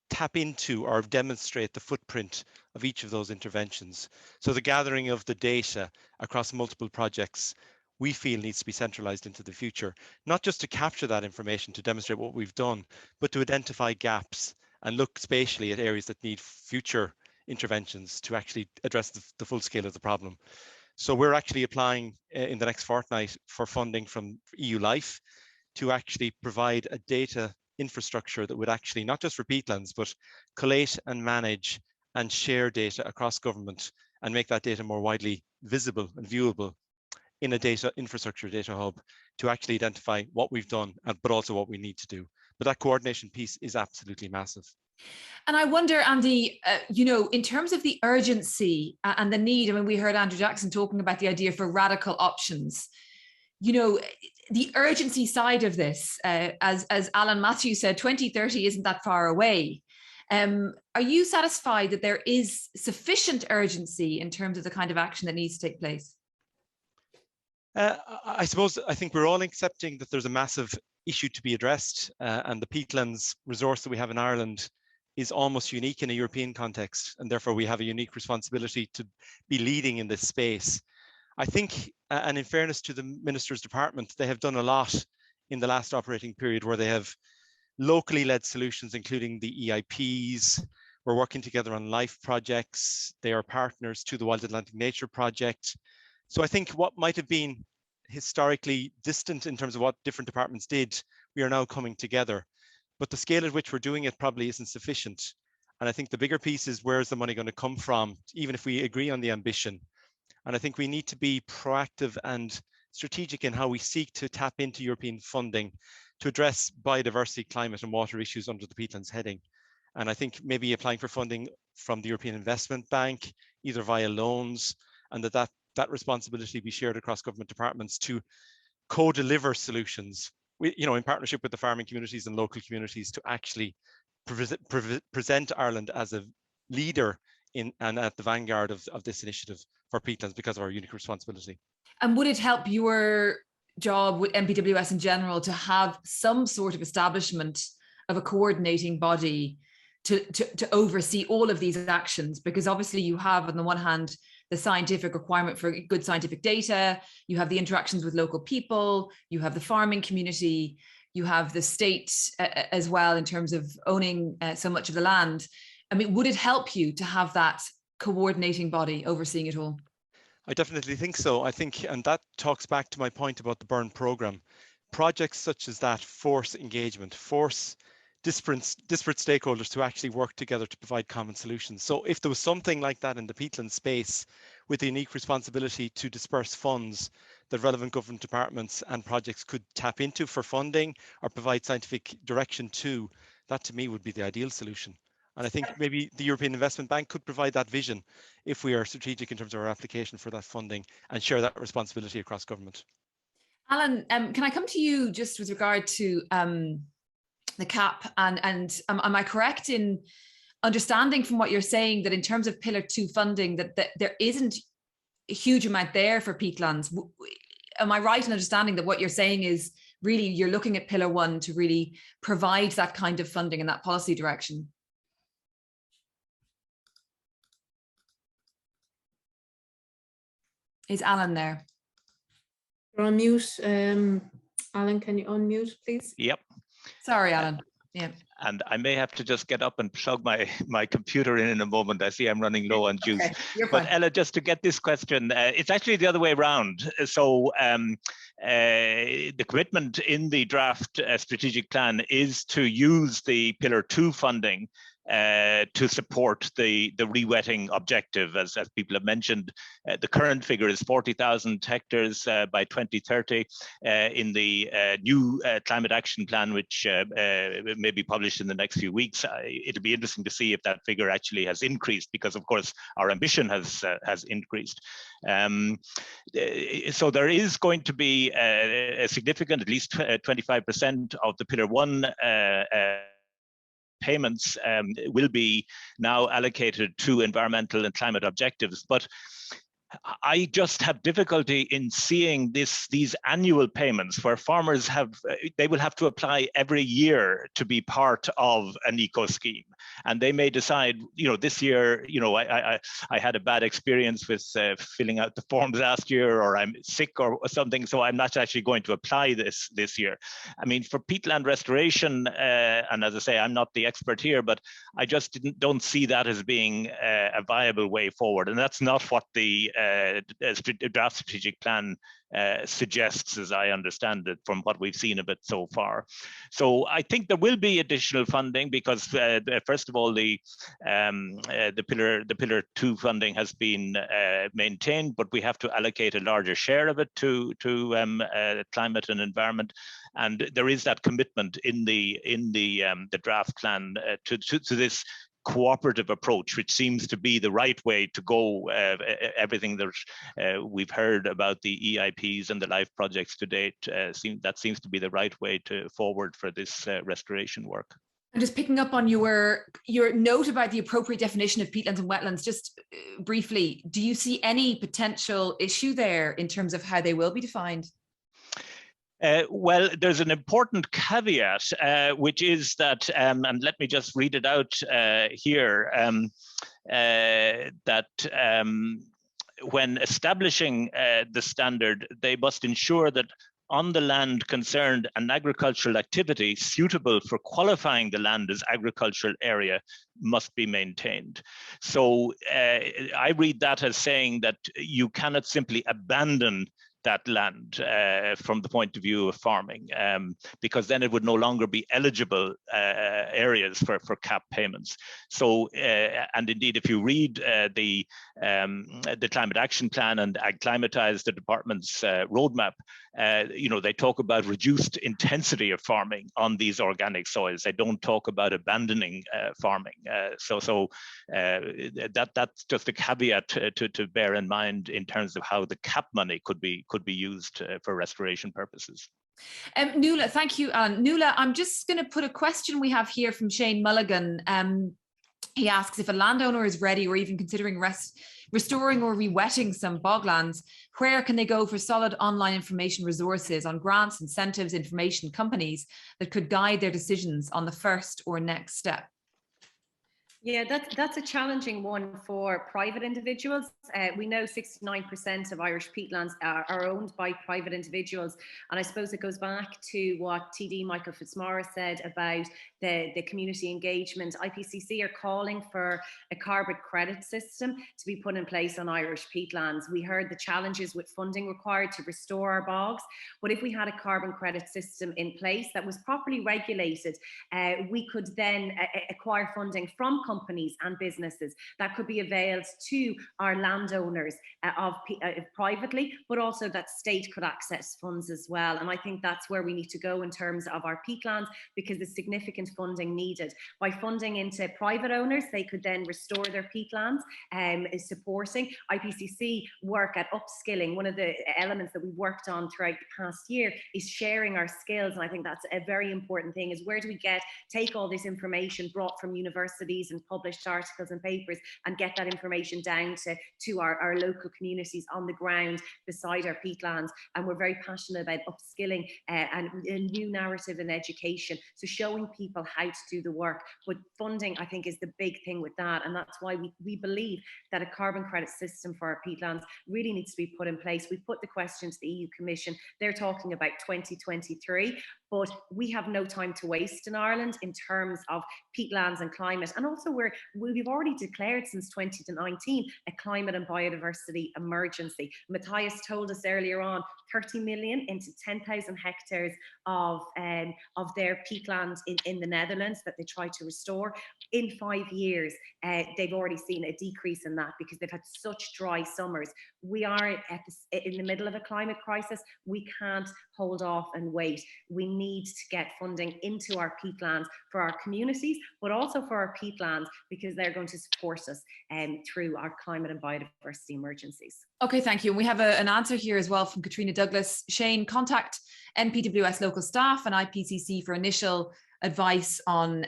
tap into or demonstrate the footprint of each of those interventions. So the gathering of the data across multiple projects, we feel needs to be centralized into the future, not just to capture that information to demonstrate what we've done, but to identify gaps and look spatially at areas that need future interventions to actually address the full scale of the problem. So we're actually applying in the next fortnight for funding from EU Life to actually provide a data infrastructure that would actually, not just for peatlands, but collate and manage and share data across government and make that data more widely visible and viewable in a data infrastructure, data hub, to actually identify what we've done, but also what we need to do. But that coordination piece is absolutely massive. And I wonder, Andy, in terms of the urgency and the need, I mean, we heard Andrew Jackson talking about the idea for radical options. The urgency side of this, as Alan Matthews said, 2030 isn't that far away. Are you satisfied that there is sufficient urgency in terms of the kind of action that needs to take place? I think we're all accepting that there's a massive issue to be addressed, and the peatlands resource that we have in Ireland is almost unique in a European context, and therefore we have a unique responsibility to be leading in this space. I think, and in fairness to the Minister's Department, they have done a lot in the last operating period where they have locally led solutions, including the EIPs. We're working together on LIFE projects. They are partners to the Wild Atlantic Nature Project. So I think what might have been historically distant in terms of what different departments did, we are now coming together. But the scale at which we're doing it probably isn't sufficient. And I think the bigger piece is, where's the money going to come from, even if we agree on the ambition? And I think we need to be proactive and strategic in how we seek to tap into European funding to address biodiversity, climate and water issues under the peatlands heading. And I think maybe applying for funding from the European Investment Bank, either via loans, and that responsibility be shared across government departments to co-deliver solutions, in partnership with the farming communities and local communities, to actually present Ireland as a leader in and at the vanguard of this initiative for peatlands because of our unique responsibility. And would it help your job with MPWS in general to have some sort of establishment of a coordinating body to oversee all of these actions? Because obviously you have, on the one hand, the scientific requirement for good scientific data, you have the interactions with local people, you have the farming community, you have the state as well in terms of owning so much of the land. I mean, would it help you to have that coordinating body overseeing it all? I definitely think so. I think, and that talks back to my point about the Burn programme. Projects such as that force engagement, force disparate stakeholders to actually work together to provide common solutions. So if there was something like that in the peatland space with the unique responsibility to disperse funds that relevant government departments and projects could tap into for funding or provide scientific direction to, that to me would be the ideal solution. And I think maybe the European Investment Bank could provide that vision if we are strategic in terms of our application for that funding and share that responsibility across government. Alan, can I come to you just with regard to the CAP, and am I correct in understanding from what you're saying that in terms of Pillar 2 funding that there isn't a huge amount there for peatlands? Am I right in understanding that what you're saying is really you're looking at Pillar 1 to really provide that kind of funding and that policy direction? Is Alan there? You're on mute. Alan, can you unmute, please? Yep. Sorry, Alan. Yeah. And I may have to just get up and plug my computer in a moment. I see I'm running low on juice. Okay, but Ella, just to get this question, it's actually the other way around. So the commitment in the draft strategic plan is to use the Pillar 2 funding to support the re-wetting objective, as people have mentioned. The current figure is 40,000 hectares by 2030. In the new climate action plan, which may be published in the next few weeks, it'll be interesting to see if that figure actually has increased, because of course our ambition has increased. So there is going to be a significant, at least 25% of the Pillar 1 payments will be now allocated to environmental and climate objectives. But I just have difficulty in seeing these annual payments where farmers they will have to apply every year to be part of an eco scheme. And they may decide, this year, I had a bad experience with filling out the forms last year, or I'm sick or something, so I'm not actually going to apply this year. I mean, for peatland restoration, and as I say, I'm not the expert here, but I just don't see that as being a viable way forward. And that's not what the draft strategic plan suggests, as I understand it, from what we've seen of it so far. So I think there will be additional funding because, first of all, the Pillar 2 funding has been maintained, but we have to allocate a larger share of it to climate and environment, and there is that commitment in the draft plan to this cooperative approach, which seems to be the right way to go. Everything that we've heard about the EIPs and the LIFE projects to date, that seems to be the right way to forward for this restoration work. And just picking up on your note about the appropriate definition of peatlands and wetlands, just briefly, do you see any potential issue there in terms of how they will be defined? Well, there's an important caveat, which is that, and let me just read it out here, that when establishing the standard, they must ensure that on the land concerned, an agricultural activity suitable for qualifying the land as agricultural area must be maintained. So I read that as saying that you cannot simply abandon that land from the point of view of farming, because then it would no longer be eligible areas for cap payments. So, and indeed, if you read the Climate Action Plan and Acclimatise, the department's roadmap, they talk about reduced intensity of farming on these organic soils. They don't talk about abandoning farming. So that's just a caveat to bear in mind in terms of how the cap money could be used for restoration purposes. Nuala, thank you, Alan. Nuala, I'm just going to put a question we have here from Shane Mulligan. He asks if a landowner is ready or even considering restoring or re-wetting some boglands, where can they go for solid online information resources on grants, incentives, information companies that could guide their decisions on the first or next step? Yeah, that's a challenging one for private individuals. We know 69% of Irish peatlands are owned by private individuals. And I suppose it goes back to what TD Michael Fitzmaurice said about the community engagement. IPCC are calling for a carbon credit system to be put in place on Irish peatlands. We heard the challenges with funding required to restore our bogs. But if we had a carbon credit system in place that was properly regulated, we could then acquire funding from companies and businesses that could be availed to our landowners privately, but also that state could access funds as well. And I think that's where we need to go in terms of our peatlands, because there's significant funding needed. By funding into private owners, they could then restore their peatlands, is supporting IPCC work at upskilling. One of the elements that we worked on throughout the past year is sharing our skills. And I think that's a very important thing, is where do we take all this information brought from universities and published articles and papers and get that information down to our local communities on the ground beside our peatlands. And we're very passionate about upskilling and a new narrative in education. So showing people how to do the work, but funding, I think, is the big thing with that. And that's why we believe that a carbon credit system for our peatlands really needs to be put in place. We put the question to the EU Commission. They're talking about 2023. But we have no time to waste in Ireland in terms of peatlands and climate. And also we've already declared since 2019 a climate and biodiversity emergency. Matthias told us earlier on 30 million into 10,000 hectares of their peatlands in the Netherlands that they try to restore. In 5 years, they've already seen a decrease in that because they've had such dry summers. We are in the middle of a climate crisis. We can't hold off and wait. We need to get funding into our peatlands for our communities, but also for our peatlands, because they're going to support us through our climate and biodiversity emergencies. Okay, thank you. And we have an answer here as well from Katrina Douglas. Shane, contact NPWS local staff and IPCC for initial advice on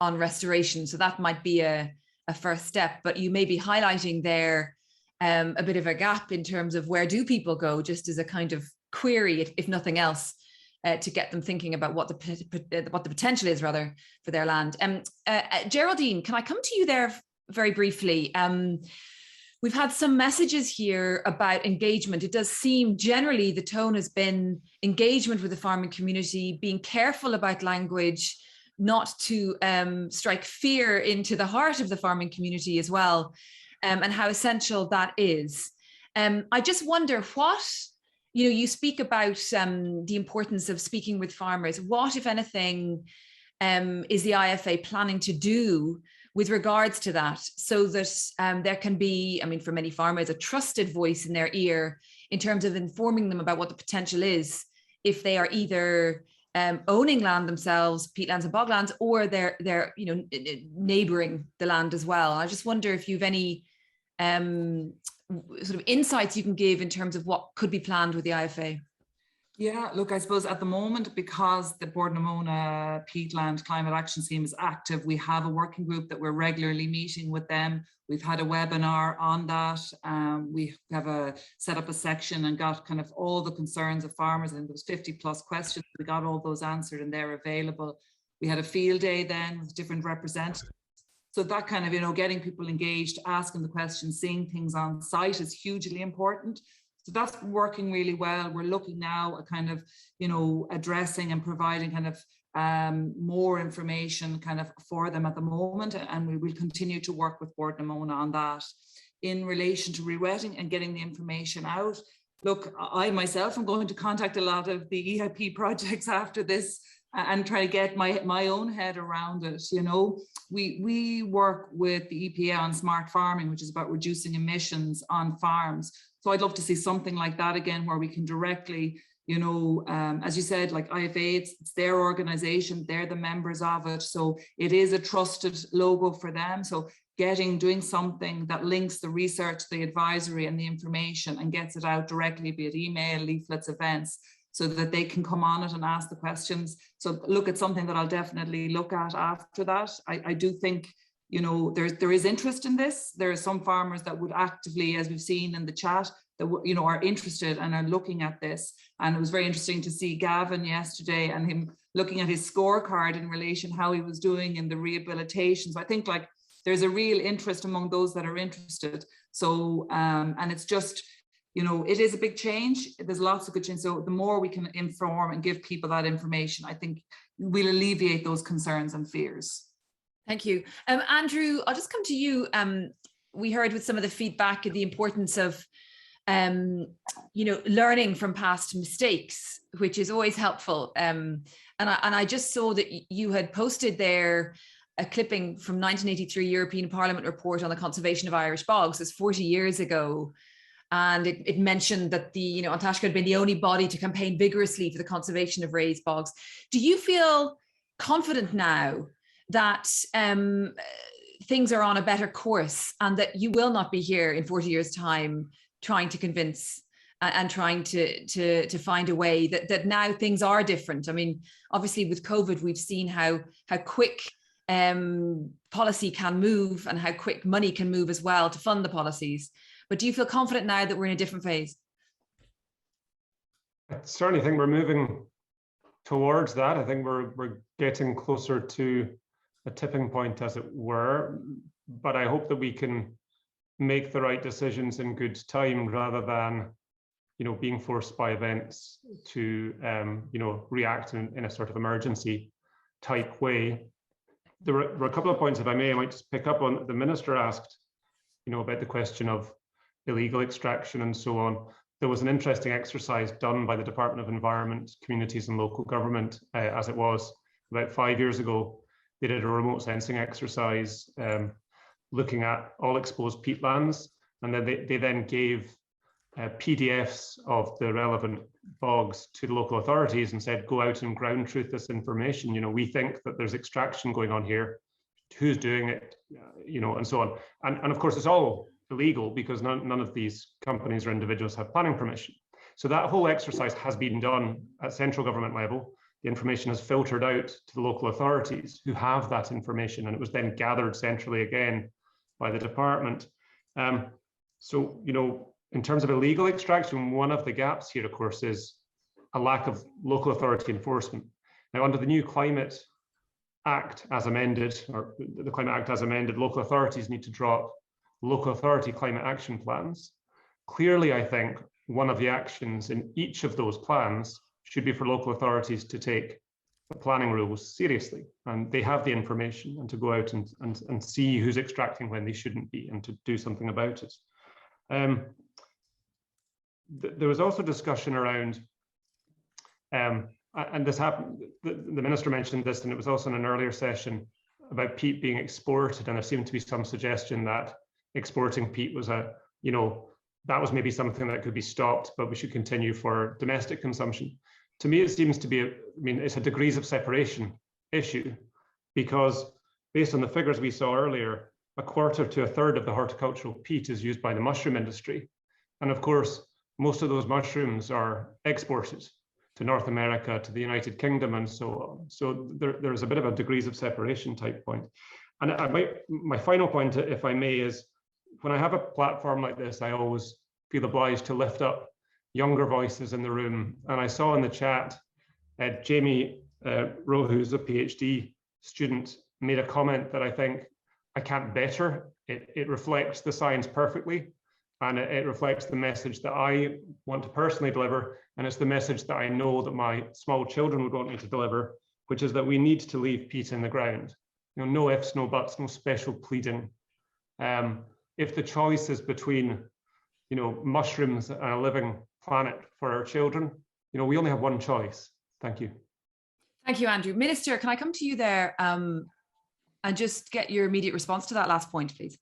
restoration. So that might be a first step, but you may be highlighting there a bit of a gap in terms of where do people go, just as a kind of query, if nothing else, to get them thinking about what the potential is, rather, for their land. Geraldine, can I come to you there very briefly? We've had some messages here about engagement. It does seem generally the tone has been engagement with the farming community, being careful about language, not to strike fear into the heart of the farming community as well, and how essential that is. I just wonder what, you speak about the importance of speaking with farmers. What, if anything, is the IFA planning to do with regards to that, so that there can be, for many farmers, a trusted voice in their ear in terms of informing them about what the potential is if they are either owning land themselves, peatlands and boglands, or they're neighbouring the land as well. I just wonder if you've any sort of insights you can give in terms of what could be planned with the IFA. Yeah, look, I suppose at the moment, because the Bordnamona Peatland Climate Action Team is active, we have a working group that we're regularly meeting with them. We've had a webinar on that. We have set up a section and got kind of all the concerns of farmers, and there was 50 plus questions. We got all those answered and they're available. We had a field day then with different representatives. So that kind of, getting people engaged, asking the questions, seeing things on site is hugely important. So that's working really well. We're looking now at kind of, addressing and providing kind of more information kind of for them at the moment. And we will continue to work with Bordnamona on that. In relation to rewetting and getting the information out, look, I myself am going to contact a lot of the EIP projects after this and try to get my own head around it. We work with the EPA on smart farming, which is about reducing emissions on farms. So I'd love to see something like that again, where we can directly, as you said, like IFA, it's their organization, they're the members of it. So it is a trusted logo for them. So doing something that links the research, the advisory and the information and gets it out directly, be it email, leaflets, events, so that they can come on it and ask the questions. So look, at something that I'll definitely look at after that. I do think, there is interest in this. There are some farmers that would actively, as we've seen in the chat, that are interested and are looking at this. And it was very interesting to see Gavin yesterday and him looking at his scorecard in relation how he was doing in the rehabilitation. So I think there's a real interest among those that are interested. So and it's just, it is a big change. There's lots of good change. So the more we can inform and give people that information, I think we'll alleviate those concerns and fears. Thank you. Andrew, I'll just come to you. We heard with some of the feedback the importance of, learning from past mistakes, which is always helpful. And I just saw that you had posted there a clipping from 1983 European Parliament report on the conservation of Irish bogs. It's 40 years ago. And it mentioned that An Taisce had been the only body to campaign vigorously for the conservation of raised bogs. Do you feel confident now that things are on a better course and that you will not be here in 40 years' time trying to convince and trying to find a way that now things are different? Obviously with COVID, we've seen how quick policy can move and how quick money can move as well to fund the policies. But do you feel confident now that we're in a different phase? I certainly think we're moving towards that. I think we're getting closer to a tipping point, as it were. But I hope that we can make the right decisions in good time, rather than, being forced by events to, react in a sort of emergency type way. There were a couple of points, if I may, I might just pick up on. The minister asked, about the question of illegal extraction and so on. There was an interesting exercise done by the Department of Environment, Communities and Local Government, as it was about 5 years ago. They did a remote sensing exercise looking at all exposed peatlands, and then they then gave PDFs of the relevant bogs to the local authorities and said, go out and ground truth this information. We think that there's extraction going on here. Who's doing it? And so on. And of course, it's all illegal because none of these companies or individuals have planning permission. So that whole exercise has been done at central government level. The information has filtered out to the local authorities who have that information, and it was then gathered centrally again by the department. So, in terms of illegal extraction, one of the gaps here, of course, is a lack of local authority enforcement. Now, under the new Climate Act as amended, or the Climate Act as amended, local authorities need to drop local authority climate action plans. Clearly, I think one of the actions in each of those plans should be for local authorities to take the planning rules seriously, and they have the information, and to go out and see who's extracting when they shouldn't be, and to do something about it. there was also discussion around, and this happened, the Minister mentioned this, and it was also in an earlier session, about peat being exported, and there seemed to be some suggestion that exporting peat was that was maybe something that could be stopped, but we should continue for domestic consumption. To me, it seems to be, it's a degrees of separation issue, because based on the figures we saw earlier, 1/4 to 1/3 of the horticultural peat is used by the mushroom industry. And of course, most of those mushrooms are exported to North America, to the United Kingdom, and so on. So there's a bit of a degrees of separation type point. And my final point, if I may, is when I have a platform like this, I always feel obliged to lift up younger voices in the room. And I saw in the chat, Jamie Rowe, who's a PhD student, made a comment that I think I can't better. It reflects the science perfectly, and it reflects the message that I want to personally deliver, and it's the message that I know that my small children would want me to deliver, which is that we need to leave peat in the ground. No ifs, no buts, no special pleading. If the choice is between mushrooms and a living planet for our children, we only have one choice. Thank you. Thank you, Andrew. Minister, can I come to you there and just get your immediate response to that last point, please?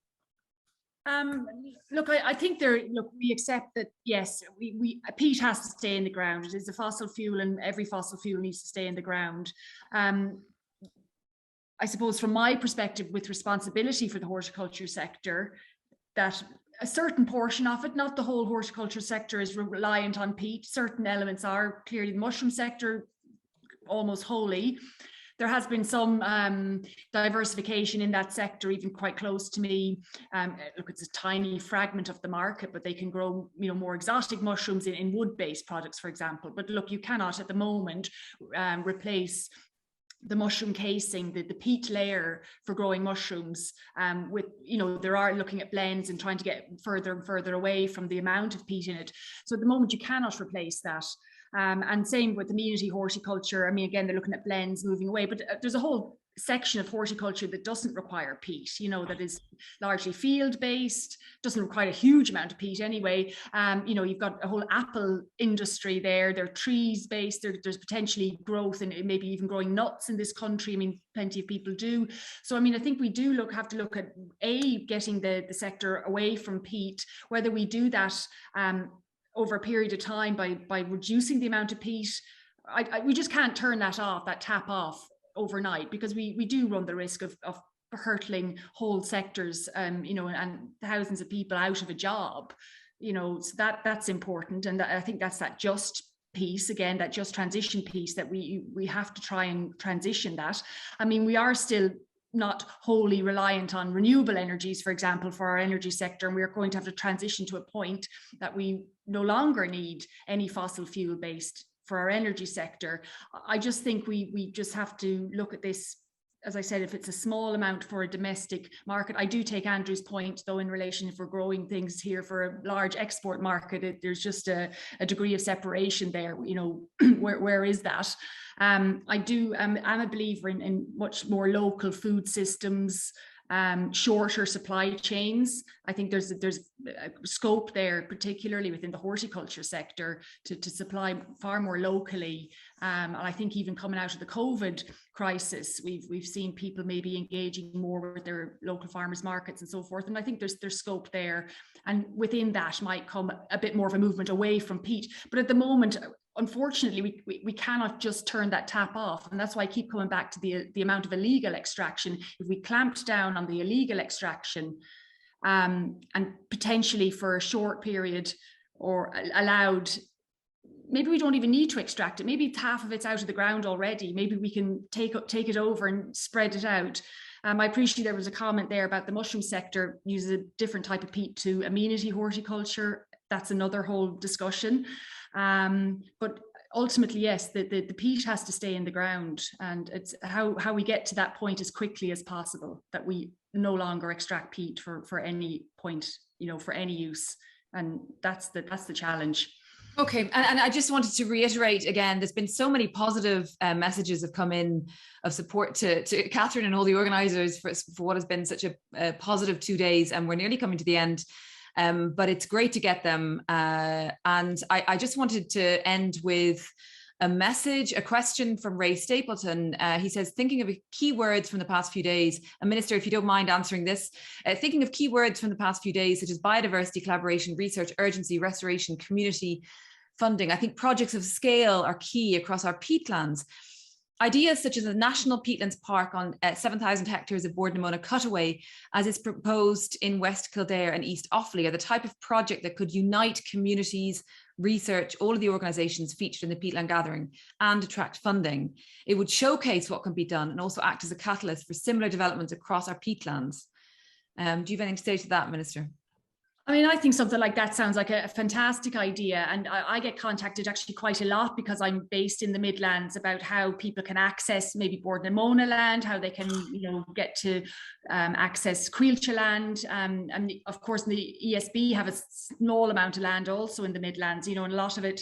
Look, I think we accept that, yes, peat has to stay in the ground. It is a fossil fuel, and every fossil fuel needs to stay in the ground. I suppose from my perspective, with responsibility for the horticulture sector, that a certain portion of it, not the whole horticulture sector, is reliant on peat. Certain elements are. Clearly the mushroom sector, almost wholly. There has been some diversification in that sector, even quite close to me. Look, it's a tiny fragment of the market, but they can grow, more exotic mushrooms in wood-based products, for example. But look, you cannot at the moment replace the mushroom casing, the peat layer for growing mushrooms with, there are looking at blends and trying to get further and further away from the amount of peat in it. So at the moment you cannot replace that. And same with amenity horticulture. Again, they're looking at blends moving away, but there's a whole section of horticulture that doesn't require peat, that is largely field-based, doesn't require a huge amount of peat anyway. You've got a whole apple industry there. They're trees-based. There's potentially growth and maybe even growing nuts in this country. Plenty of people do. So, I think we do have to look at getting the sector away from peat, whether we do that over a period of time by reducing the amount of peat. We just can't turn that tap off overnight, because we do run the risk of hurtling whole sectors, and thousands of people out of a job, so that's important. And I think that's that just piece, again, that just transition piece, that we have to try and transition that. We are still not wholly reliant on renewable energies, for example, for our energy sector, and we are going to have to transition to a point that we no longer need any fossil fuel based for our energy sector. I just think we just have to look at this, as I said, if it's a small amount for a domestic market. I do take Andrew's point, though, in relation, if we're growing things here for a large export market, there's just a degree of separation there. Where is that? I'm a believer in much more local food systems, shorter supply chains. I think there's a scope there, particularly within the horticulture sector, to supply far more locally. And I think even coming out of the COVID crisis, we've seen people maybe engaging more with their local farmers markets and so forth. And I think there's scope there. And within that might come a bit more of a movement away from peat. But at the moment, unfortunately, we cannot just turn that tap off. And that's why I keep coming back to the amount of illegal extraction. If we clamped down on the illegal extraction and potentially for a short period, or allowed, maybe we don't even need to extract it. Maybe half of it's out of the ground already. Maybe we can take it over and spread it out. I appreciate there was a comment there about the mushroom sector uses a different type of peat to amenity horticulture. That's another whole discussion. But ultimately, yes, the peat has to stay in the ground, and it's how we get to that point as quickly as possible, that we no longer extract peat for any point, for any use. And that's the challenge. Okay, and I just wanted to reiterate again, there's been so many positive messages have come in of support to Catherine and all the organisers for what has been such a positive 2 days, and we're nearly coming to the end. but it's great to get them. And I just wanted to end with a question from Ray Stapleton. He says, thinking of keywords from the past few days, and Minister, if you don't mind answering this, thinking of keywords from the past few days, such as biodiversity, collaboration, research, urgency, restoration, community funding. I think projects of scale are key across our peatlands. Ideas such as a national peatlands park on 7,000 hectares of Boardnamona cutaway, as is proposed in West Kildare and East Offaly, are the type of project that could unite communities, research, all of the organisations featured in the Peatland Gathering, and attract funding. It would showcase what can be done and also act as a catalyst for similar developments across our peatlands. Do you have anything to say to that, Minister? I mean, I think something like that sounds like a fantastic idea. And I get contacted actually quite a lot because I'm based in the Midlands about how people can access maybe Boardnamona land, how they can, get to access Cuilcha land. And of course, the ESB have a small amount of land also in the Midlands, and a lot of it.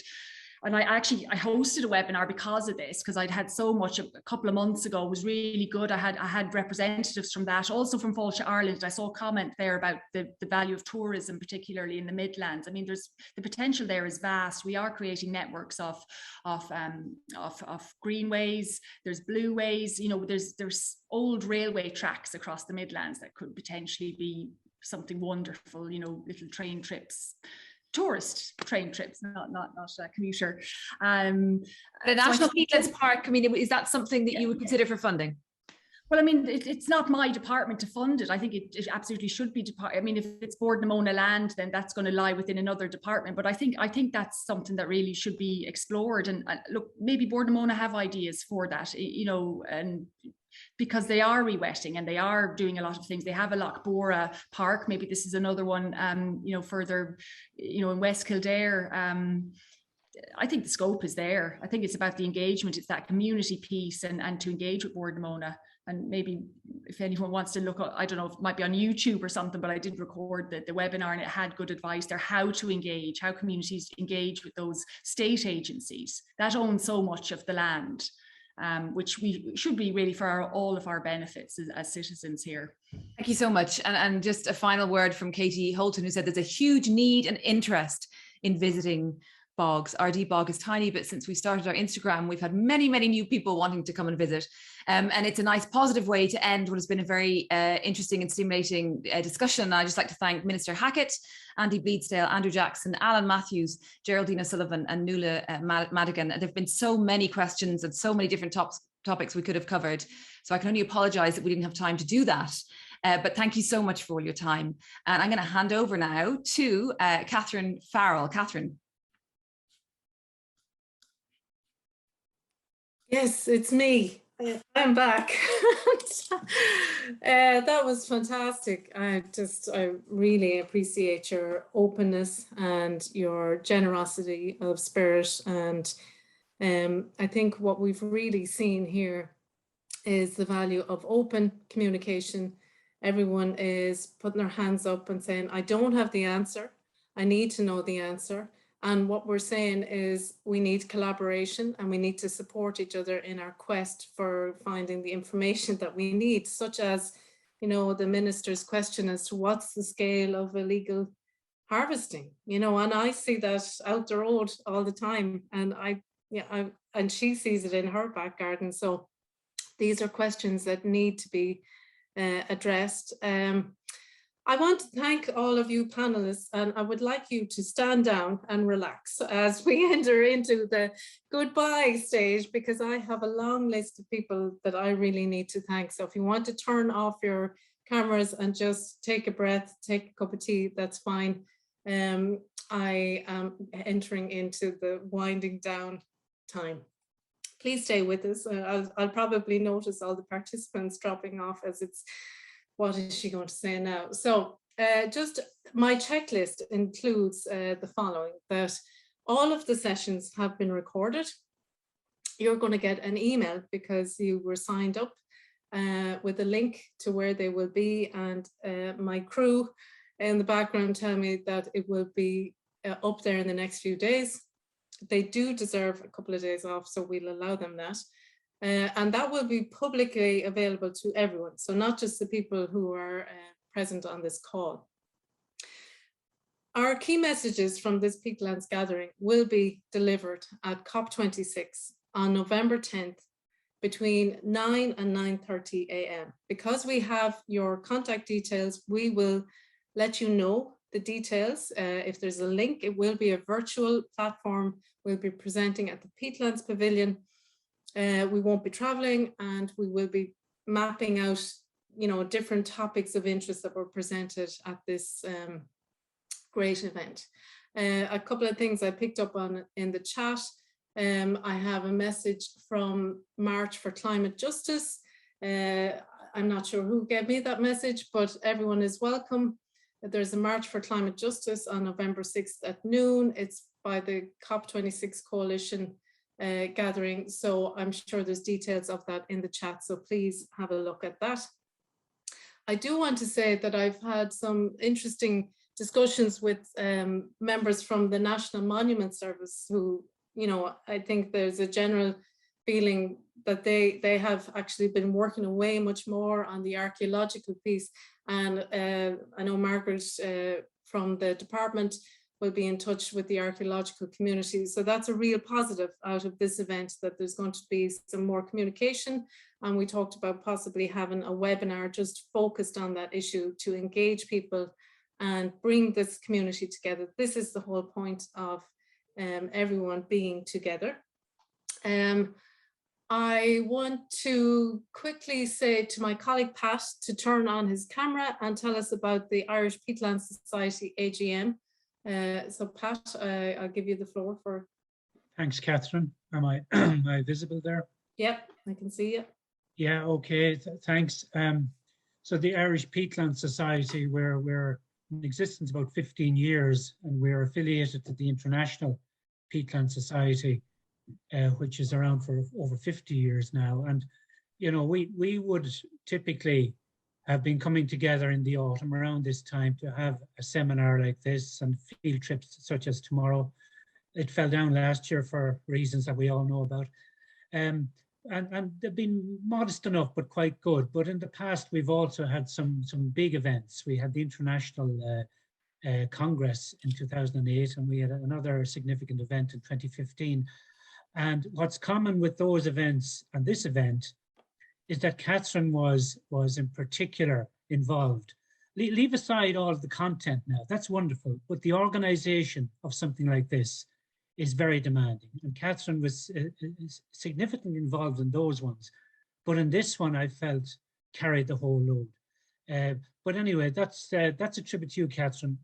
And I hosted a webinar because of this, because I'd had so much a couple of months ago. It was really good. I had representatives from that, also from Fáilte Ireland. I saw a comment there about the value of tourism, particularly in the Midlands. I mean, the potential there is vast. We are creating networks of greenways. There's blueways. There's old railway tracks across the Midlands that could potentially be something wonderful. Little train trips. Tourist train trips, not commuter. The National Peatlands Park, I mean, is that something that you would consider for funding? Well, I mean, it's not my department to fund it. I think it absolutely should be. I mean, if it's Boardnamona land, then that's going to lie within another department. But I think that's something that really should be explored. And look, maybe Boardnamona have ideas for that, and because they are re-wetting and they are doing a lot of things. They have a Lochbora Park. Maybe this is another one, further, in West Kildare. I think the scope is there. I think it's about the engagement. It's that community piece and to engage with Boardnamona. And maybe if anyone wants to look, I don't know, it might be on YouTube or something, but I did record the webinar and it had good advice there, how to engage, how communities engage with those state agencies that own so much of the land. Which we should be really for all of our benefits as citizens here. Thank you so much. And just a final word from Katie Holton, who said there's a huge need and interest in visiting bogs. RD Bog is tiny, but since we started our Instagram, we've had many, many new people wanting to come and visit. And it's a nice positive way to end what has been a very interesting and stimulating discussion. I'd just like to thank Minister Hackett, Andy Bleasdale, Andrew Jackson, Alan Matthews, Geraldine Sullivan and Nuala Madigan. There have been so many questions and so many different topics we could have covered. So I can only apologise that we didn't have time to do that. But thank you so much for all your time. And I'm going to hand over now to Catherine Farrell. Catherine. Yes, it's me. I'm back. That was fantastic. I really appreciate your openness and your generosity of spirit. And I think what we've really seen here is the value of open communication. Everyone is putting their hands up and saying, I don't have the answer. I need to know the answer. And what we're saying is we need collaboration and we need to support each other in our quest for finding the information that we need, such as, the minister's question as to what's the scale of illegal harvesting, and I see that out the road all the time, and and she sees it in her back garden. So these are questions that need to be addressed. I want to thank all of you panelists, and I would like you to stand down and relax as we enter into the goodbye stage, because I have a long list of people that I really need to thank. So if you want to turn off your cameras and just take a breath, take a cup of tea, that's fine. I am entering into the winding down time. Please stay with us. I'll probably notice all the participants dropping off as it's, what is she going to say now? So just my checklist includes the following, that all of the sessions have been recorded. You're going to get an email because you were signed up with a link to where they will be. And my crew in the background tell me that it will be up there in the next few days. They do deserve a couple of days off, so we'll allow them that. And that will be publicly available to everyone. So not just the people who are present on this call. Our key messages from this Peatlands Gathering will be delivered at COP26 on November 10th between 9 and 9:30 a.m. Because we have your contact details, we will let you know the details. If there's a link, it will be a virtual platform. We'll be presenting at the Peatlands Pavilion. We won't be traveling, and we will be mapping out, you know, different topics of interest that were presented at this great event. A couple of things I picked up on in the chat. I have a message from March for Climate Justice. I'm not sure who gave me that message, but everyone is welcome. There's a March for Climate Justice on November 6th at noon. It's by the COP26 Coalition gathering. So I'm sure there's details of that in the chat. So please have a look at that. I do want to say that I've had some interesting discussions with members from the National Monument Service who, you know, I think there's a general feeling that they have actually been working away much more on the archaeological piece. And I know Margaret from the department will be in touch with the archaeological community. So that's a real positive out of this event, that there's going to be some more communication. And we talked about possibly having a webinar just focused on that issue to engage people and bring this community together. This is the whole point of everyone being together. I want to quickly say to my colleague Pat to turn on his camera and tell us about the Irish Peatland Society AGM. So Pat, I'll give you the floor for. Thanks, Catherine. Am I visible there? Yep, I can see you. Yeah, okay, thanks. So the Irish Peatland Society, we're in existence about 15 years, and we're affiliated to the International Peatland Society, which is around for over 50 years now. And, you know, we would typically have been coming together in the autumn around this time to have a seminar like this and field trips such as tomorrow. It fell down last year for reasons that we all know about. And they've been modest enough, but quite good. But in the past, we've also had some big events. We had the International Congress in 2008, and we had another significant event in 2015. And what's common with those events and this event is that Catherine was in particular involved. Leave aside all of the content now, that's wonderful, but the organization of something like this is very demanding. And Catherine was significantly involved in those ones. But in this one, I felt carried the whole load. But anyway, that's a tribute to you, Catherine.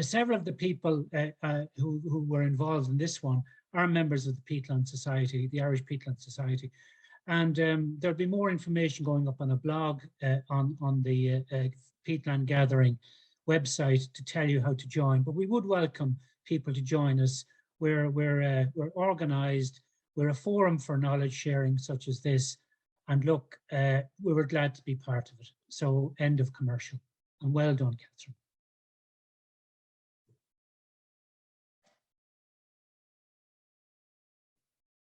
Several of the people who were involved in this one are members of the Peatland Society, the Irish Peatland Society. And there'll be more information going up on a blog on the Peatland Gathering website to tell you how to join. But we would welcome people to join us. We're organised. We're a forum for knowledge sharing such as this. And look, we were glad to be part of it. So end of commercial. And well done, Catherine.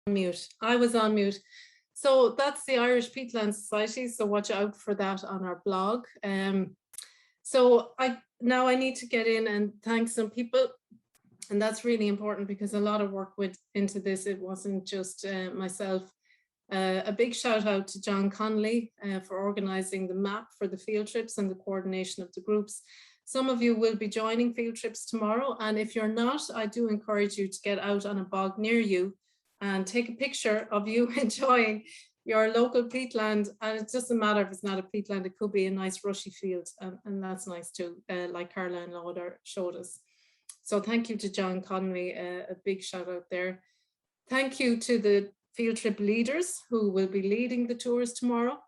Mute. I was on mute. So that's the Irish Peatland Society. So watch out for that on our blog. So now I need to get in and thank some people. And that's really important because a lot of work went into this. It wasn't just myself. A big shout out to John Connolly for organising the map for the field trips and the coordination of the groups. Some of you will be joining field trips tomorrow. And if you're not, I do encourage you to get out on a bog near you and take a picture of you enjoying your local peatland. And it doesn't matter if it's not a peatland, it could be a nice rushy field. And that's nice too, like Caroline Lauder showed us. So thank you to John Connolly, a big shout out there. Thank you to the field trip leaders who will be leading the tours tomorrow,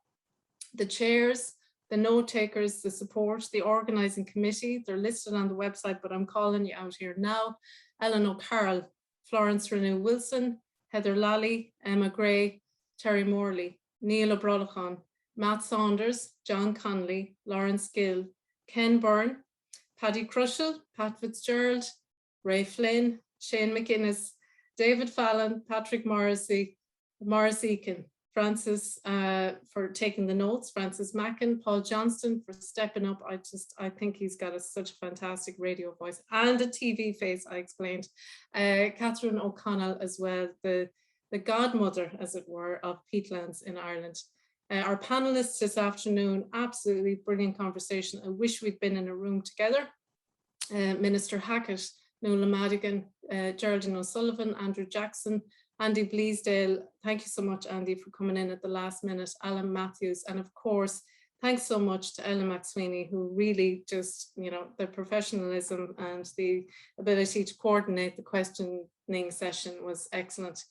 the chairs, the note takers, the support, the organising committee. They're listed on the website, but I'm calling you out here now. Ellen O'Carroll, Florence Renew Wilson, Heather Lally, Emma Gray, Terry Morley, Neil O'Brolachan, Matt Saunders, John Connolly, Lawrence Gill, Ken Byrne, Paddy Crushell, Pat Fitzgerald, Ray Flynn, Shane McInnes, David Fallon, Patrick Morrissey, Morris Eakin, Francis for taking the notes, Francis Mackin, Paul Johnston for stepping up. I think he's got such a fantastic radio voice and a TV face, I explained. Catherine O'Connell as well, the godmother, as it were, of peatlands in Ireland. Our panelists this afternoon, absolutely brilliant conversation. I wish we'd been in a room together. Minister Hackett, Nuala Madigan, Geraldine Sullivan, Andrew Jackson, Andy Bleasdale. Thank you so much, Andy, for coming in at the last minute. Alan Matthews, and of course, thanks so much to Ella McSweeney, who really just, you know, the professionalism and the ability to coordinate the questioning session was excellent.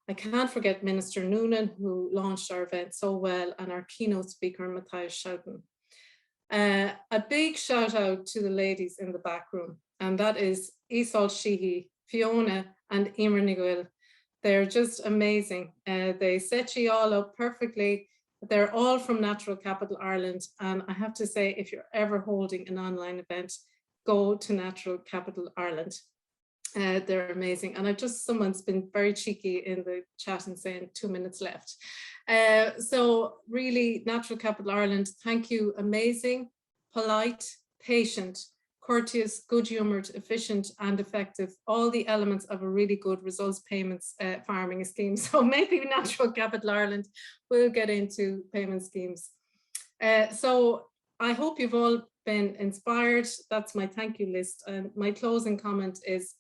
I can't forget Minister Noonan, who launched our event so well, and our keynote speaker, Matthias Schouten. A big shout out to the ladies in the back room, and that is Iseult Sheehy, Fiona, and Emer Niguel. They're just amazing. They set you all up perfectly. They're all from Natural Capital Ireland. And I have to say, if you're ever holding an online event, go to Natural Capital Ireland. They're amazing. And someone's been very cheeky in the chat and saying 2 minutes left. So really, Natural Capital Ireland, thank you. Amazing, polite, patient, courteous, good humoured, efficient and effective, all the elements of a really good results payments farming scheme. So maybe Natural Capital Ireland will get into payment schemes. So I hope you've all been inspired. That's my thank you list. And my closing comment is,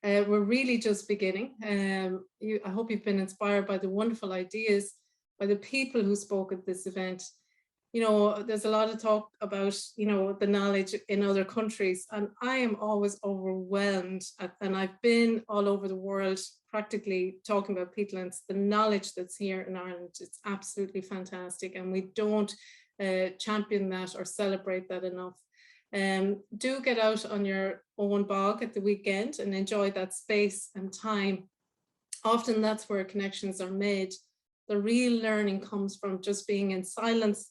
we're really just beginning. I hope you've been inspired by the wonderful ideas, by the people who spoke at this event. You know, there's a lot of talk about, you know, the knowledge in other countries, and I am always overwhelmed, and I've been all over the world practically talking about peatlands. The knowledge that's here in Ireland, it's absolutely fantastic, and we don't champion that or celebrate that enough. Do get out on your own bog at the weekend and enjoy that space and time. Often that's where connections are made. The real learning comes from just being in silence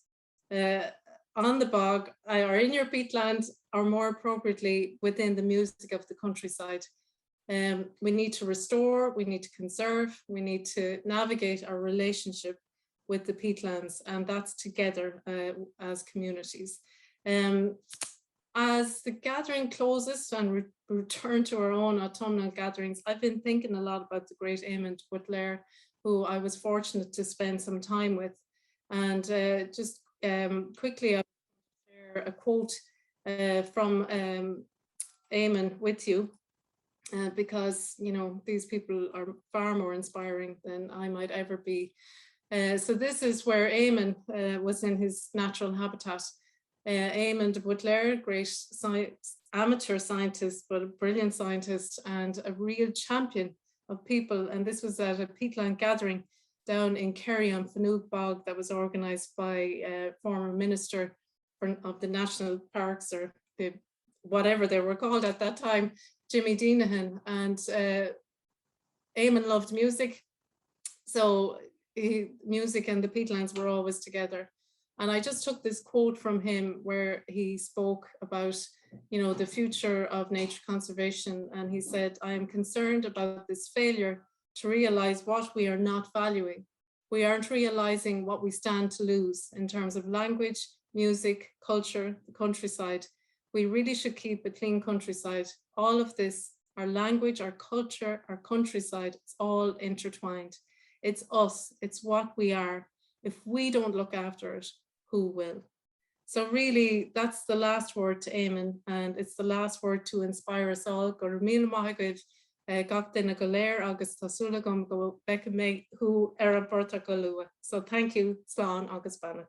on the bog or in your peatland, or more appropriately within the music of the countryside. We need to restore, we need to conserve, we need to navigate our relationship with the peatlands, and that's together as communities. As the gathering closes and return to our own autumnal gatherings, I've been thinking a lot about the great Eamon de Butler, who I was fortunate to spend some time with. And just quickly, I'll share a quote from Eamon with you, because, you know, these people are far more inspiring than I might ever be. So this is where Eamon was in his natural habitat. Eamon de Butler, great amateur scientist, but a brilliant scientist and a real champion of people. And this was at a peatland gathering down in Kerry on Fanoog Bog that was organised by former Minister of the National Parks, or whatever they were called at that time, Jimmy Deenahan. And Eamon loved music, so music and the peatlands were always together. And I just took this quote from him where he spoke about, you know, the future of nature conservation. And he said, "I am concerned about this failure to realize what we are not valuing. We aren't realizing what we stand to lose in terms of language, music, culture, the countryside. We really should keep a clean countryside. All of this, our language, our culture, our countryside, it's all intertwined. It's us, it's what we are. If we don't look after it, who will?" So really, that's the last word to Eamon, and it's the last word to inspire us all. Gur míle maith gach duine go léir agus tásúla gom go bheicim mé hu ar a burta go lua. So thank you, Slán agus Bennett.